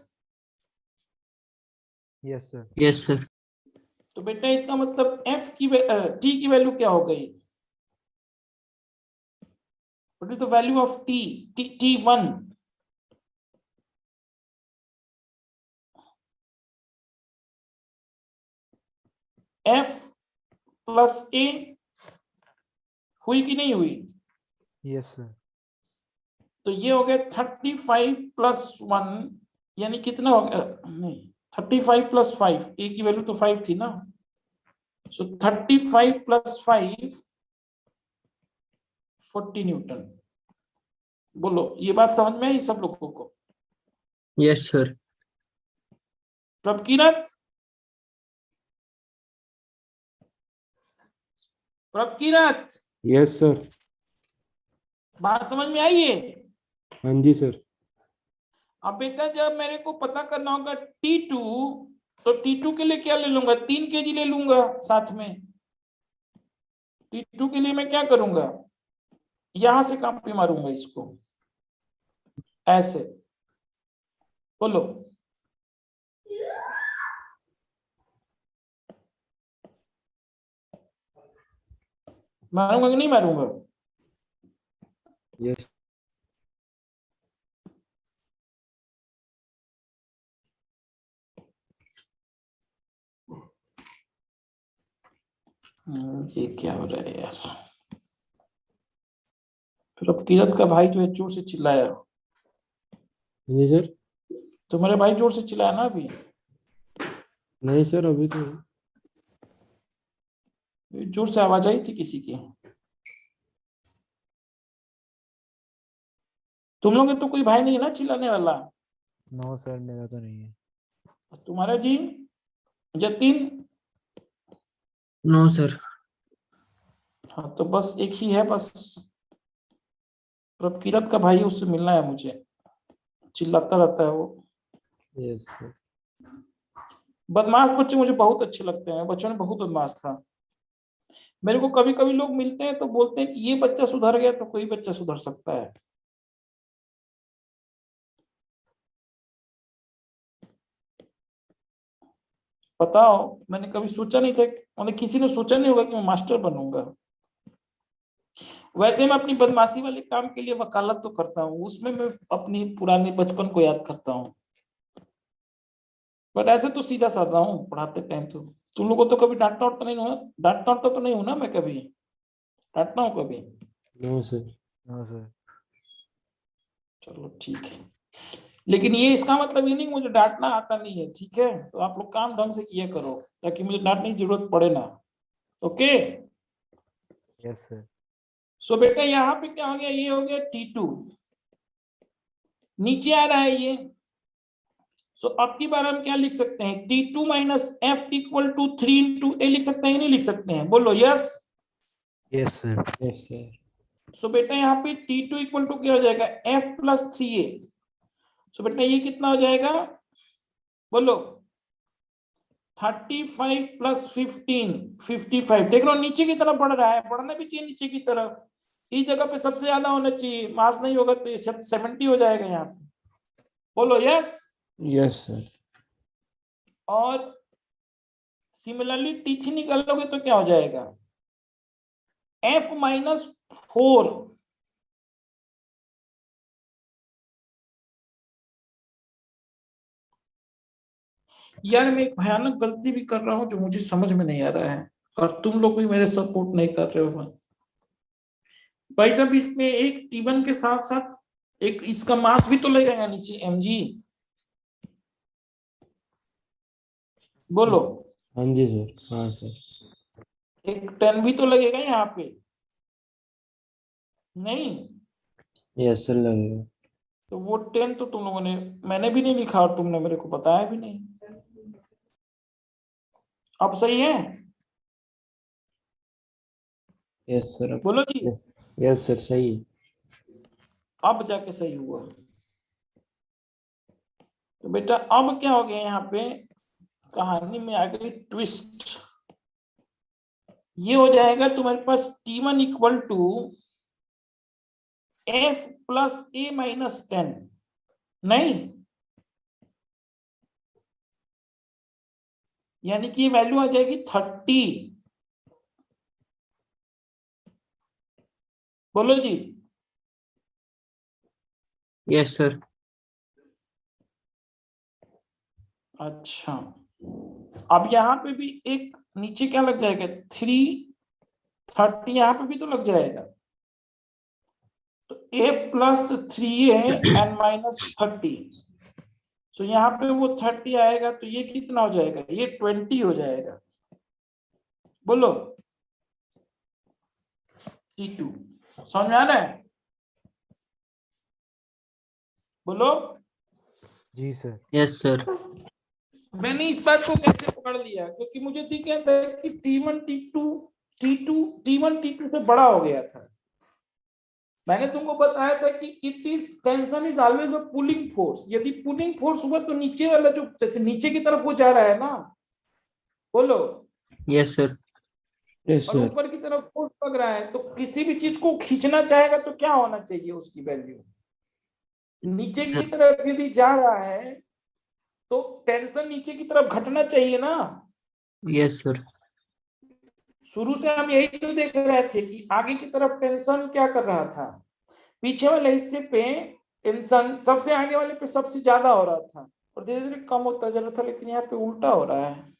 Yes sir. Yes sir. तो बेटा इसका मतलब एफ की टी की वैल्यू क्या हो गई? What is the value of T? T1 F plus a हुई कि नहीं हुई? Yes, sir. तो ये हो गया 35 प्लस 1 यानी कितना हो गया? नहीं 35 प्लस 5, ए की वैल्यू तो 5 थी ना, सो 35 प्लस 5 40 न्यूटन। बोलो ये बात समझ में आई सब लोगों को? Yes sir. Prabhkirat, Prabhkirat, yes sir. बात समझ में आई है? हाँ जी सर। अब बेटा जब मेरे को पता करना होगा T2, तो T2 के लिए क्या ले लूंगा? 3 kg ले लूंगा साथ में। T2 के लिए मैं क्या करूंगा? यहां से कापी मारूंगा इसको ऐसे। बोलो मारूंगा कि नहीं मारूंगा? यस। ये क्या हो रहा है यार? फिर अब किरत का भाई जो है जोर से चिल्लाया। जी सर। तुम्हारे भाई जोर से चिल्लाया ना अभी? नहीं सर अभी तो जोर से आवाज आई थी किसी की? तुम लोग के तो कोई भाई नहीं है ना चिल्लाने वाला? No, sir, मेरा तो नहीं है। तुम्हारा जी यतीन? No sir. हाँ तो बस एक ही है बस, प्रभकीरत का भाई, उससे मिलना है मुझे। चिल्लाता रहता है वो। Yes sir. बदमाश बच्चे मुझे बहुत अच्छे लगते हैं, बच्चों में बहुत बदमाश था। मेरे को कभी कभी लोग मिलते हैं तो बोलते हैं कि ये बच्चा सुधर गया, तो कोई बच्चा सुधर सकता है। बताओ, मैंने कभी सोचा नहीं था, मतलब किसी ने सोचा नहीं होगा कि मैं मास्टर बनूंगा। वैसे मैं अपनी बदमाशी वाले काम के लिए वकालत तो करता हूँ, उसमें मैं अपनी पुराने बचपन को याद करता हूँ, बट ऐसे तो सीधा साधा हूँ पढ़ाते टाइम। तो तुम लोगों को तो कभी डांटता उठता नहीं हुआ? डांटता उठता तो नहीं हूं ना मैं कभी? डांटता हूँ कभी? No sir. No, sir. चलो ठीक है, लेकिन ये इसका मतलब ये नहीं मुझे डांटना आता नहीं है, ठीक है? तो आप लोग काम ढंग से किया करो ताकि मुझे डांटने की जरूरत पड़े ना। ओके। Yes, sir. सो बेटा यहाँ पे क्या हो गया? ये हो गया T2, नीचे आ रहा है ये। सो अब की बार हम क्या लिख सकते हैं? T2 minus F equal to 3 into ए लिख सकते हैं, नहीं लिख सकते हैं? बोलो yes. Yes, sir. Yes sir. So बेटा यहाँ पे T2 इक्वल टू क्या हो जाएगा? F plus 3a। सो बेटा ये कितना हो जाएगा? बोलो 35 प्लस 15 55। देख लो नीचे की तरफ बढ़ रहा है, बढ़ना भी चाहिए नीचे की तरफ। इस जगह पे सबसे ज्यादा होना चाहिए, मास नहीं होगा तो ये 70 हो जाएगा यहाँ पे। बोलो यस। Yes sir. और सिमिलरली T3 निकालोगे तो क्या हो जाएगा? F minus 4। यार मैं एक भयानक गलती भी कर रहा हूं जो मुझे समझ में नहीं आ रहा है, और तुम लोग भी मेरे सपोर्ट नहीं कर रहे हो भाई साहब। इसमें एक T1 के साथ साथ एक इसका मास भी तो लगेगा नीचे, mg। बोलो हाँ जी सर। हाँ सर। एक 10 भी तो लगेगा यहाँ पे, नहीं? यस सर लगेगा। तो वो 10 तो तुम लोगों ने, मैंने भी नहीं लिखा और तुमने मेरे को बताया भी नहीं। अब सही है? Yes sir. बोलो जी। यस। यस सर सही है। अब जाके सही हुआ। तो बेटा अब क्या हो गया यहाँ पे? कहानी में आ गई ट्विस्ट। ये हो जाएगा तुम्हारे पास T1 equal to F plus A minus 10। नहीं, यानी कि ये वैल्यू आ जाएगी 30। बोलो जी। Yes sir. अच्छा, अब यहाँ पे भी एक नीचे क्या लग जाएगा, 330, यहाँ पे भी तो लग जाएगा। तो a plus 3a and minus 30, तो यहाँ पे वो 30 आएगा, तो ये कितना हो जाएगा, ये 20 हो जाएगा। बोलो T2, समझ में आ रहा है? बोलो। जी सर। Yes sir. मैंने इस बात को कैसे पकड़ लिया, क्योंकि मुझे दिख गया था कि T1 T2 से बड़ा हो गया था। मैंने तुमको बताया था कि tension is always a pulling force. यदि पुलिंग फोर्स हुआ तो नीचे वाला जो जैसे नीचे की तरफ वो जा रहा है ना, बोलो, यस सर। यस और सर। ऊपर की तरफ फोर्स लग रहा है, तो किसी भी चीज को खींचना चाहेगा तो क्या होना चाहिए उसकी वैल्यू, नीचे की तरफ यदि जा रहा है तो टेंशन नीचे की तरफ घटना चाहिए ना। Yes sir. शुरू से हम यही तो देख रहे थे कि आगे की तरफ टेंशन क्या कर रहा था, पीछे वाले हिस्से पे टेंशन सबसे आगे वाले पे सबसे ज्यादा हो रहा था और धीरे धीरे कम होता जा रहा था, लेकिन यहाँ पे उल्टा हो रहा है।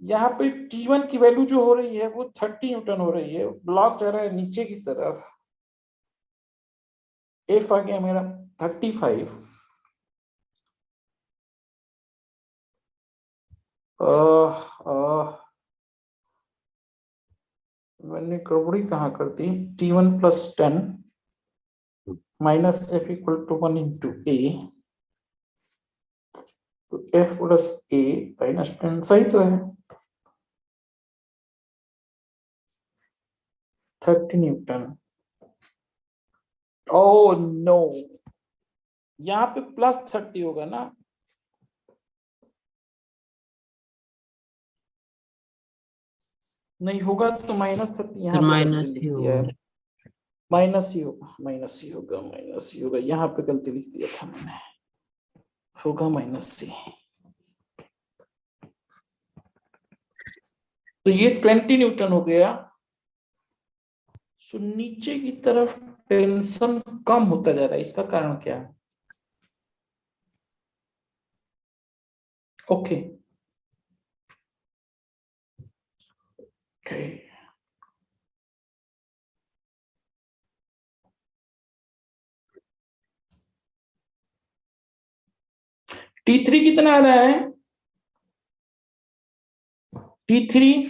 यहाँ पे T1 की वैल्यू जो हो रही है वो 30 न्यूटन हो रही है, ब्लॉक जा रहा है नीचे की तरफ। F आ गया मेरा 35। मैंने गड़बड़ी कहाँ कर दी, T1 plus 10 minus F equal to 1 into A, तो F प्लस A माइनस 10 सही तो है, 30 न्यूटन। ओ नो, यहाँ पे प्लस 30 होगा ना, नहीं होगा तो माइनस 30 यहाँ सर पे माइनस गलती लिख ही दिया होगा। है। माइनस ही होगा, माइनस ही होगा, माइनस ही होगा, यहाँ पे गलती लिख दिया था मैंने, होगा माइनस ही। तो ये 20 न्यूटन हो गया। सो नीचे की तरफ टेंशन कम होता जा रहा है, इसका कारण क्या है? ओके ओके, T3 कितना आ रहा है, T3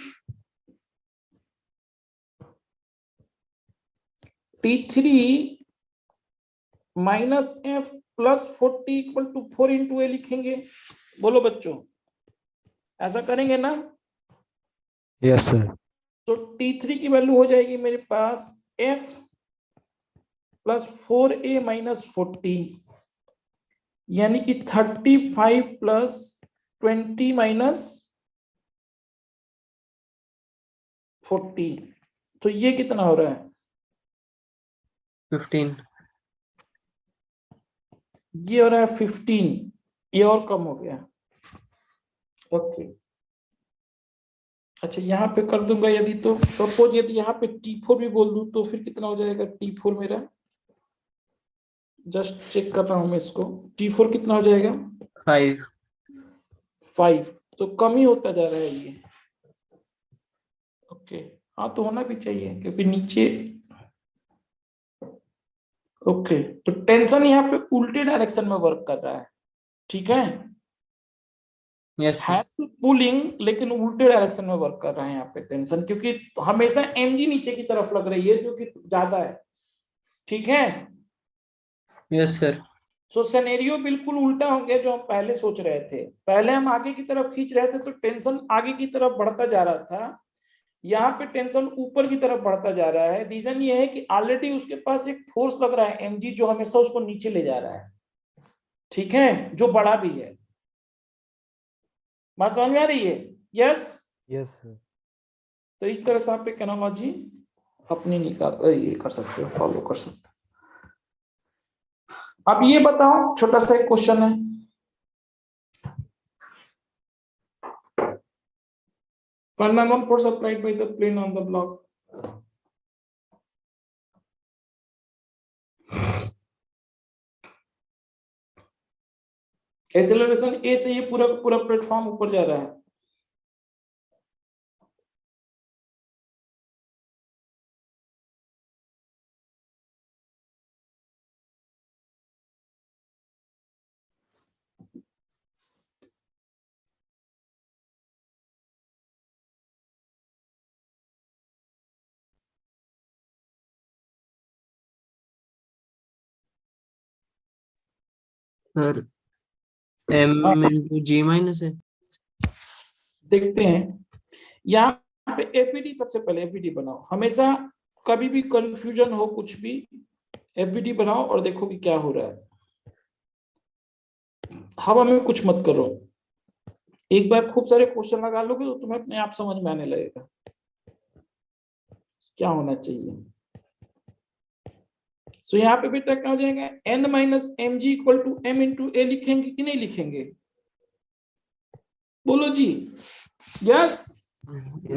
minus F plus 40 equal to 4 into a लिखेंगे। बोलो बच्चों, ऐसा करेंगे ना? Yes sir. तो T3 की वैल्यू हो जाएगी मेरे पास F प्लस 4a माइनस 40, यानी कि 35 प्लस 20 माइनस 40, तो ये कितना हो रहा है, 15। ये हो रहा है 15, ये और कम हो गया। ओके, अच्छा यहाँ पे कर दूंगा यदि, तो सपोज यदि यहाँ पे T4 भी बोल दूं तो फिर कितना हो जाएगा T4 मेरा, जस्ट चेक कर रहा हूं मैं इसको, T4 कितना हो जाएगा 5। 5, तो कम ही होता जा रहा है ये। ओके, हाँ तो होना भी चाहिए क्योंकि नीचे। ओके, तो टेंशन यहाँ पे उल्टे डायरेक्शन में वर्क कर रहा है, ठीक है, यस है सर। तो पुलिंग लेकिन उल्टे डायरेक्शन में वर्क कर रहा है यहाँ पे टेंशन, क्योंकि हमेशा mg नीचे की तरफ लग रही है जो कि ज्यादा है, ठीक है। Yes sir. सो सिनेरियो बिल्कुल उल्टा हो गया जो हम पहले सोच रहे थे। पहले हम आगे की तरफ खींच रहे थे तो टेंशन आगे की तरफ बढ़ता जा रहा था, यहाँ पे टेंशन ऊपर की तरफ बढ़ता जा रहा है। रीजन ये है कि ऑलरेडी उसके पास एक फोर्स लग रहा है mg जो हमेशा उसको नीचे ले जा रहा है, ठीक है, जो बड़ा भी है। बात समझ में आ रही है? यस। Yes sir. तो इस तरह से आप एक एनालॉजी अपनी निकाल ये कर सकते हो, फॉलो कर सकते हो। अब ये बताओ, छोटा सा एक क्वेश्चन है, Find normal force applied by the plane on the block. Acceleration a से ये पूरा पूरा प्लेटफॉर्म ऊपर जा रहा है। Sir m into g minus है। देखते हैं यहाँ पे एफबीडी, सबसे पहले एफबीडी बनाओ। हमेशा कभी भी कंफ्यूजन हो कुछ भी, एफबीडी बनाओ और देखो कि क्या हो रहा है। हवा में कुछ मत करो, एक बार खूब सारे क्वेश्चन लगा लोगे तो तुम्हें अपने आप समझ में आने लगेगा क्या होना चाहिए। सो यहाँ पे बेटा क्या हो जाएगा, n minus M g equal to m into a लिखेंगे कि नहीं लिखेंगे? बोलो जी। Yes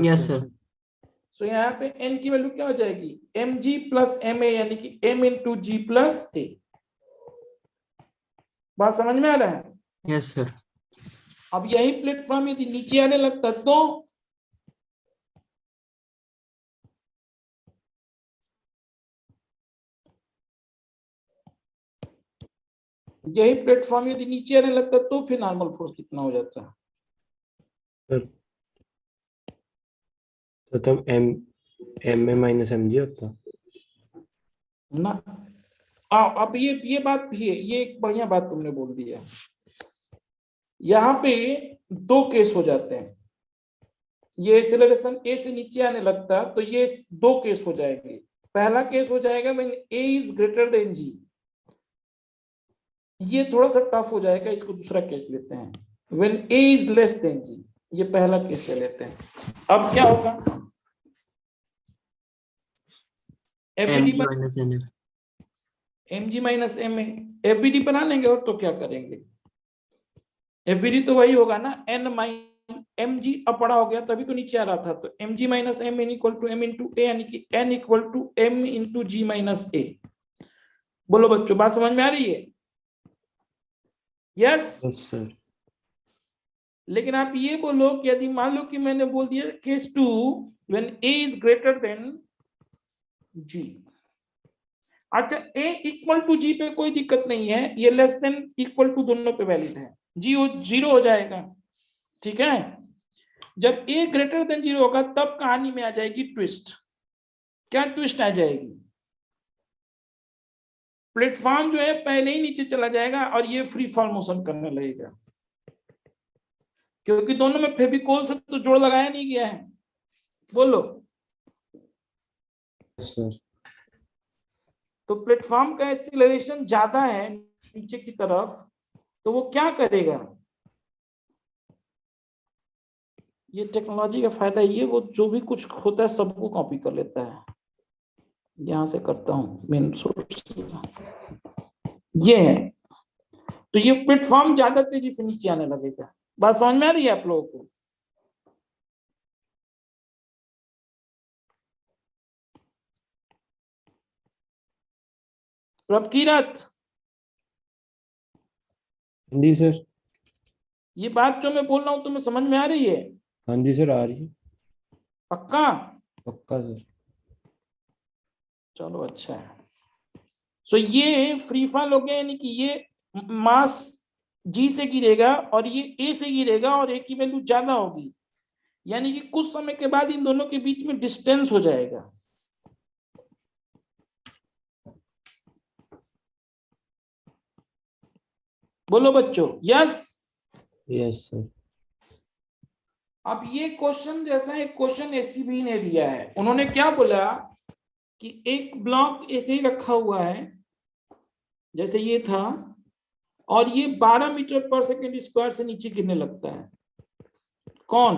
yes sir. सो यहाँ पे n की वैल्यू क्या हो जाएगी, m g plus m a, यानी कि m into g plus a. बात समझ में आ रहा है? Yes sir. अब यही प्लेटफॉर्म यदि नीचे आने लगता तो यही प्लेटफॉर्म यदि नीचे आने लगता तो फिर नॉर्मल फोर्स कितना हो जाता है? तो तब M A minus M G होता ना। अब ये बात भी है, ये एक बढ़िया बात तुमने बोल दी है। यहाँ पे दो केस हो जाते हैं, ये एक्सेलरेशन ए से नीचे आने लगता तो ये दो केस हो जाएंगे। पहला केस हो जाएगा when a is greater than g, ये थोड़ा सा टफ हो जाएगा, इसको दूसरा केस लेते हैं। When a is less than g, ये पहला केस ले लेते हैं। अब क्या होगा, mg माइनस n है। mg minus M A, FBD बना लेंगे और तो क्या करेंगे। एफबीडी तो वही होगा ना, n माइनस एम जी अब बड़ा हो गया तभी तो नीचे आ रहा था, तो m g minus m n equal to m into ए, यानी कि n equal to m into g minus a. बोलो बच्चों, बात समझ में आ रही है? Yes sir. लेकिन आप ये बोलो कि यदि मान लो कि मैंने बोल दिया case 2 when a is greater then g। अच्छा, a इक्वल टू g पे कोई दिक्कत नहीं है, ये लेस देन इक्वल टू दोनों पे वैलिड है, g 0 हो जाएगा। ठीक है, जब a ग्रेटर देन 0 होगा तब कहानी में आ जाएगी ट्विस्ट। क्या ट्विस्ट आ जाएगी, प्लेटफॉर्म जो है पहले ही नीचे चला जाएगा और ये फ्री फॉल मोशन करने लगेगा, क्योंकि दोनों में फेविकोल से तो जोड़ लगाया नहीं गया है। बोलो। सर। तो प्लेटफॉर्म का एक्सीलरेशन ज्यादा है नीचे की तरफ, तो वो क्या करेगा, ये टेक्नोलॉजी का फायदा ये, वो जो भी कुछ होता है सबको कॉपी कर लेता है। यहां से करता हूं मेन सोर्स, ये है। तो ये प्लेटफॉर्म ज्यादा तेजी से नीचे आने लगेगा। बात समझ में आ रही है आप लोगों को? प्रभकीरत, जी सर। ये बात जो मैं बोल रहा हूं तुम्हें समझ में आ रही है? हाँ जी सर, आ रही है। पक्का? पक्का सर। चलो अच्छा है। सो ये फ्री फॉल हो गया, यानी कि ये मास जी से गिरेगा और ये ए से गिरेगा और ए की वैल्यू ज्यादा होगी, यानी कि कुछ समय के बाद इन दोनों के बीच में डिस्टेंस हो जाएगा। बोलो बच्चों। Yes yes sir. अब ये क्वेश्चन जैसा एक क्वेश्चन एससीबी ने दिया है, उन्होंने क्या बोला कि एक ब्लॉक ऐसे ही रखा हुआ है जैसे ये था, और ये 12 मीटर पर सेकेंड स्क्वायर से नीचे गिरने लगता है। कौन?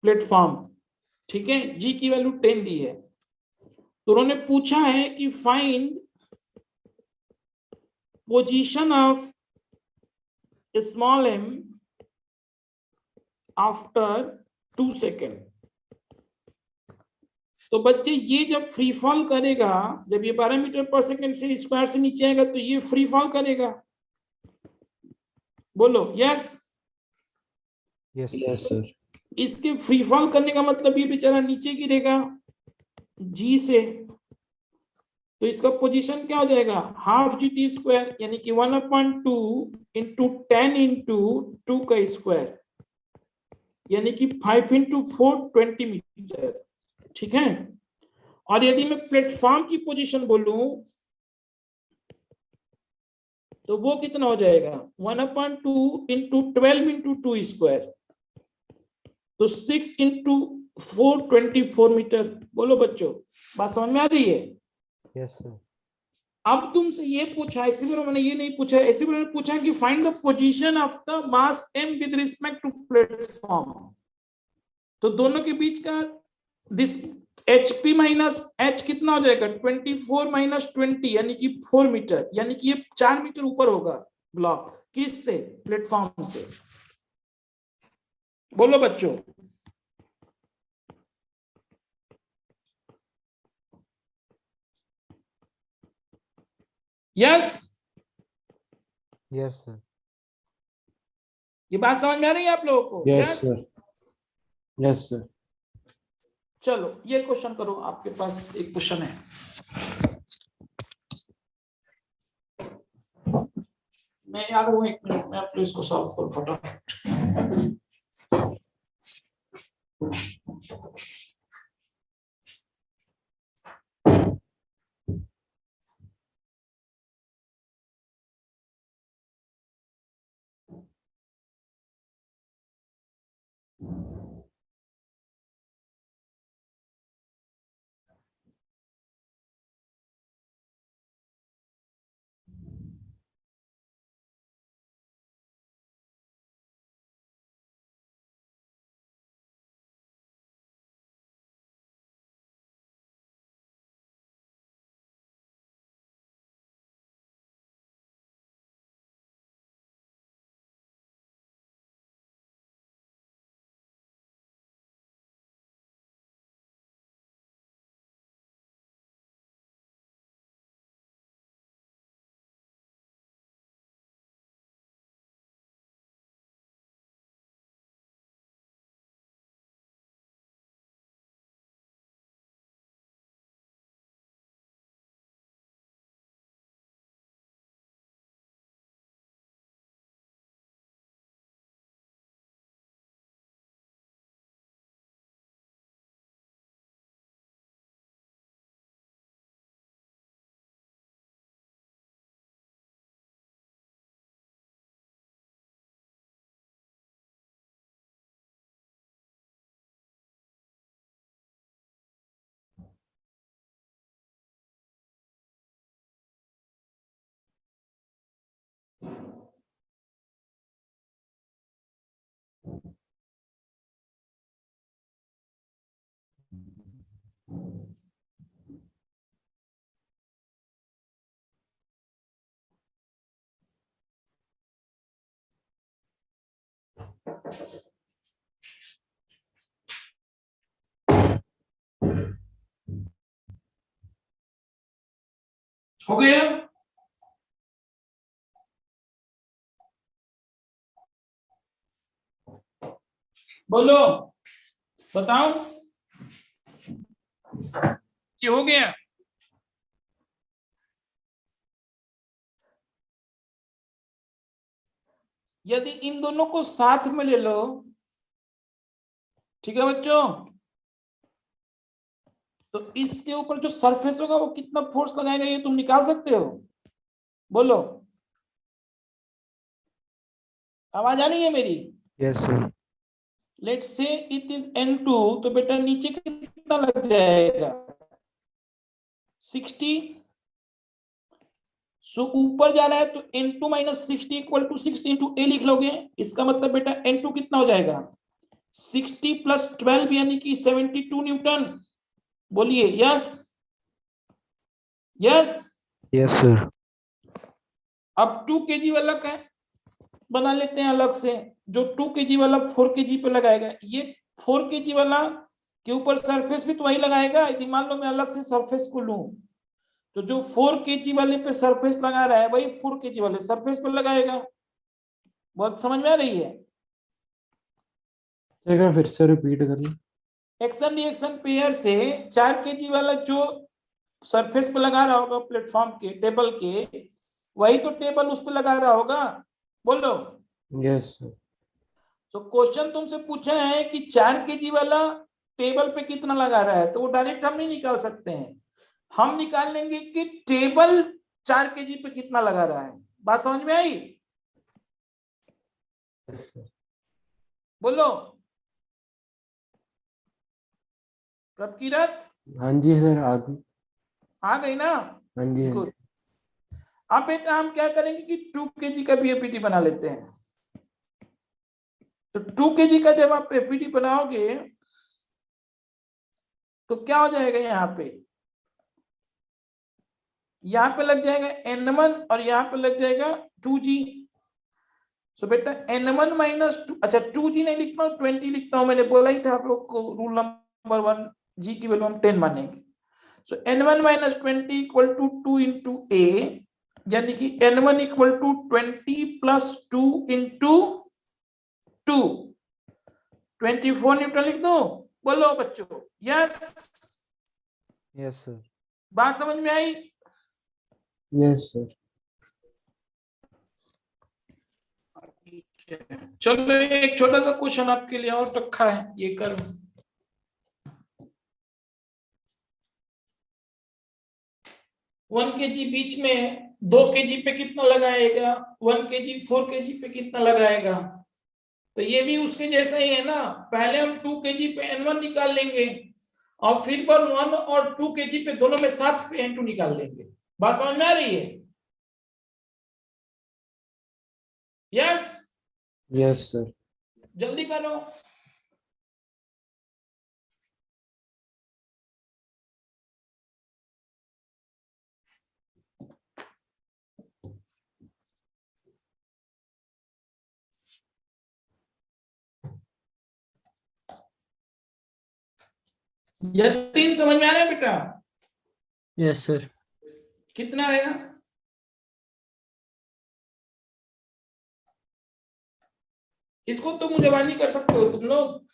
प्लेटफॉर्म। ठीक है, जी की वैल्यू 10 दी है, तो उन्होंने पूछा है कि find position of small m after 2 second. तो बच्चे ये जब फ्री फॉल करेगा, जब ये 12 मीटर पर सेकेंड से स्क्वायर से नीचे आएगा तो ये फ्री फॉल करेगा। बोलो yes. Yes, sir. Yes sir. इसके फ्री फॉल करने का मतलब ये बेचारा नीचे गिरेगा जी से, तो इसका पोजीशन क्या हो जाएगा, हाफ जी टी स्क्वायर, यानी कि 1/2 इंटू 10 इंटू 2 का स्क्वायर, यानी कि 5 इंटू 4 20 मीटर। ठीक है। और यदि मैं प्लेटफॉर्म की पोजीशन बोलूं तो वो कितना हो जाएगा, 1/2 इंटू 12 इंटू 2 स्क्वायर, तो 6 इंटू 4 24 मीटर। बोलो बच्चों, बात समझ में आ रही है? Yes, sir. अब तुमसे ये पूछा, ऐसे भी मैंने ये नहीं पूछा, ऐसे भी मैंने पूछा कि find the position of the mass m with respect to platform. तो दोनों के बीच का दिस hp माइनस h कितना हो जाएगा, 24 माइनस 20 यानी कि 4 मीटर, यानी कि ये 4 मीटर ऊपर होगा ब्लॉक, किस से, प्लेटफॉर्म से। बोलो बच्चों। यस। Yes, sir. ये बात समझ में आ रही है आप लोगों को? Yes sir. Yes sir. चलो ये क्वेश्चन करो, आपके पास एक क्वेश्चन है। मैं याद हूँ, 1 मिनट में आप इसको सॉल्व करो फटाफट। हो गया? बोलो, बताओ कि हो गया? यदि इन दोनों को साथ में ले लो, ठीक है बच्चों, तो इसके ऊपर जो सरफेस होगा वो कितना फोर्स लगाएगा ये तुम निकाल सकते हो? बोलो, आवाज आ रही है मेरी? Yes, sir. Let's say it is N2, तो बेटा नीचे कितना लग जाएगा, 60। सो ऊपर जा रहा है तो N2 minus 60 equal to 6 into ए लिख लोगे। इसका मतलब बेटा N2 कितना हो जाएगा, 60 प्लस 12 यानी कि 72 न्यूटन। बोलिए यस। यस। Yes, sir. अब 2 kg वाला का बना लेते हैं अलग से। जो 2 kg वाला 4 kg पे लगाएगा, ये 4 kg वाला के ऊपर सरफेस भी तो वही लगाएगा। यदि मान लो मैं अलग से सरफेस को लूं, तो जो 4 kg वाले पे सरफेस लगा रहा है वही 4 kg वाले सरफेस पे लगाएगा। बहुत समझ में आ रही है? एक बार फिर से रिपीट करना। एक्शन रिएक्शन पेयर से 4 kg वाला जो सरफेस पे लगा रहा होगा प्लेटफॉर्म के, टेबल के, वही तो टेबल उस पे लगा रहा होगा। बोलो। Yes sir. तो क्वेश्चन तुमसे पूछा है कि 4 kg वाला टेबल पे कितना लगा रहा है, तो वो डायरेक्ट हम नहीं निकाल सकते हैं। हम निकाल लेंगे कि टेबल 4 kg पे कितना लगा रहा है। बात समझ में आई? Yes sir. बोलो। प्रभकीरत हाँ जी सर, आगे। आ गई ना? हाँ जी, हाँ गुड। जी। अब बेटा हम क्या करेंगे कि 2 kg का भी एपीटी बना लेते हैं। तो 2 kg का जब आप एपीटी बनाओगे तो क्या हो जाएगा, यहाँ पे लग जाएगा N1 और यहाँ पे लग जाएगा 2G। सो बेटा N1 माइनस 2, अच्छा 2G नहीं लिखता हूँ, 20 लिखता हूँ। मैंने बोला ही था आप लोग को रूल नंबर 1, G की वैल्यू हम 10 मानेंगे। So N1 minus 20 equal to 2 into A, यानी कि N1 equal to 20 plus 2 into 2, 24 newton लिख दो। बोलो बच्चों। Yes, Yes, sir. बात समझ में आई? Yes sir. चलो एक छोटा सा क्वेश्चन आपके लिए और रखा है, ये करो। वन केजी बीच में 2 kg पे कितना लगाएगा, 1 kg 4 kg पे कितना लगाएगा। तो ये भी उसके जैसा ही है ना। पहले हम 2 kg पे N1 निकाल लेंगे और फिर पर 1 और 2 kg पे दोनों में साथ पे N2 निकाल लेंगे। बात समझ में आ रही है? Yes, yes sir. जल्दी करो। यकीन समझ में आ रहा है बेटा? Yes sir. कितना आया? इसको तो मुझे वाली कर सकते हो तुम लोग।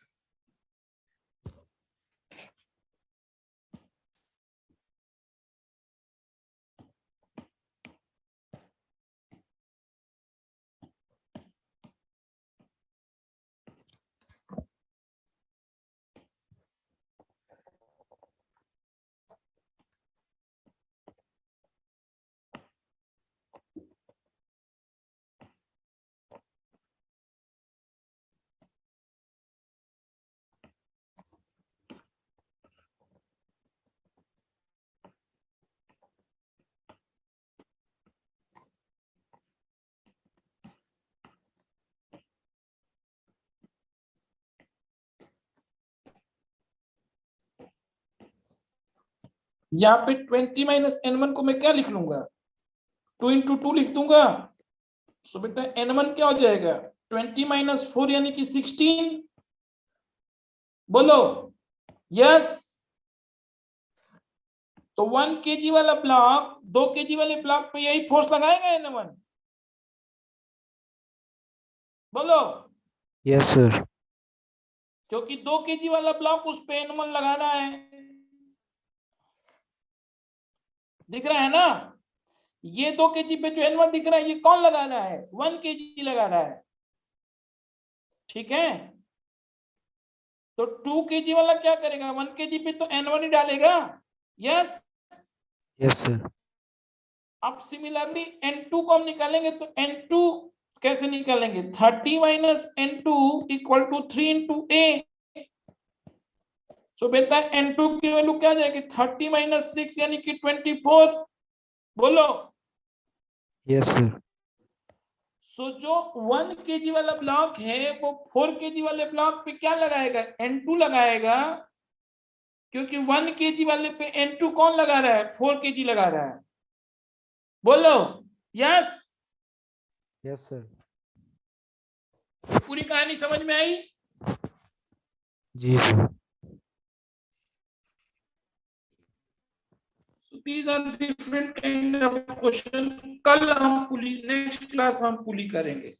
यहाँ पे 20 माइनस N1 को मैं क्या लिख लूंगा, 2 इंटू 2 लिख दूंगा। सो बेटा N1 क्या हो जाएगा, 20 माइनस 4 यानी कि 16। बोलो यस। तो 1 kg वाला ब्लॉक 2 kg वाले ब्लॉक पे यही फोर्स लगाएगा N1। बोलो। Yes, sir. क्योंकि 2 kg वाला ब्लॉक उस पे N1 लगाना है। दिख रहा है ना? ये 2 kg पे जो N1 दिख रहा है ये कौन लगा रहा है, 1 kg लगा रहा है। ठीक है, तो 2 kg वाला क्या करेगा, 1 kg पे तो N1 ही डालेगा। यस। Yes, sir. अब सिमिलरली N2 को हम निकालेंगे तो N2 कैसे निकालेंगे, 30 minus N2 equal to 3 into A। So बेटा N2 की वैल्यू क्या जाएगी, 30 माइनस 6 यानी कि 24। बोलो। Yes, sir. सो जो 1 kg वाला ब्लॉक है वो 4 kg वाले ब्लॉक पे क्या लगाएगा, N2 लगाएगा। क्योंकि 1 kg वाले पे N2 कौन लगा रहा है, 4 kg लगा रहा है। बोलो यस। Yes, sir. पूरी कहानी समझ में आई? जी sir. So these are different kind of question. कल हम पुली, नेक्स्ट क्लास में हम पुली करेंगे।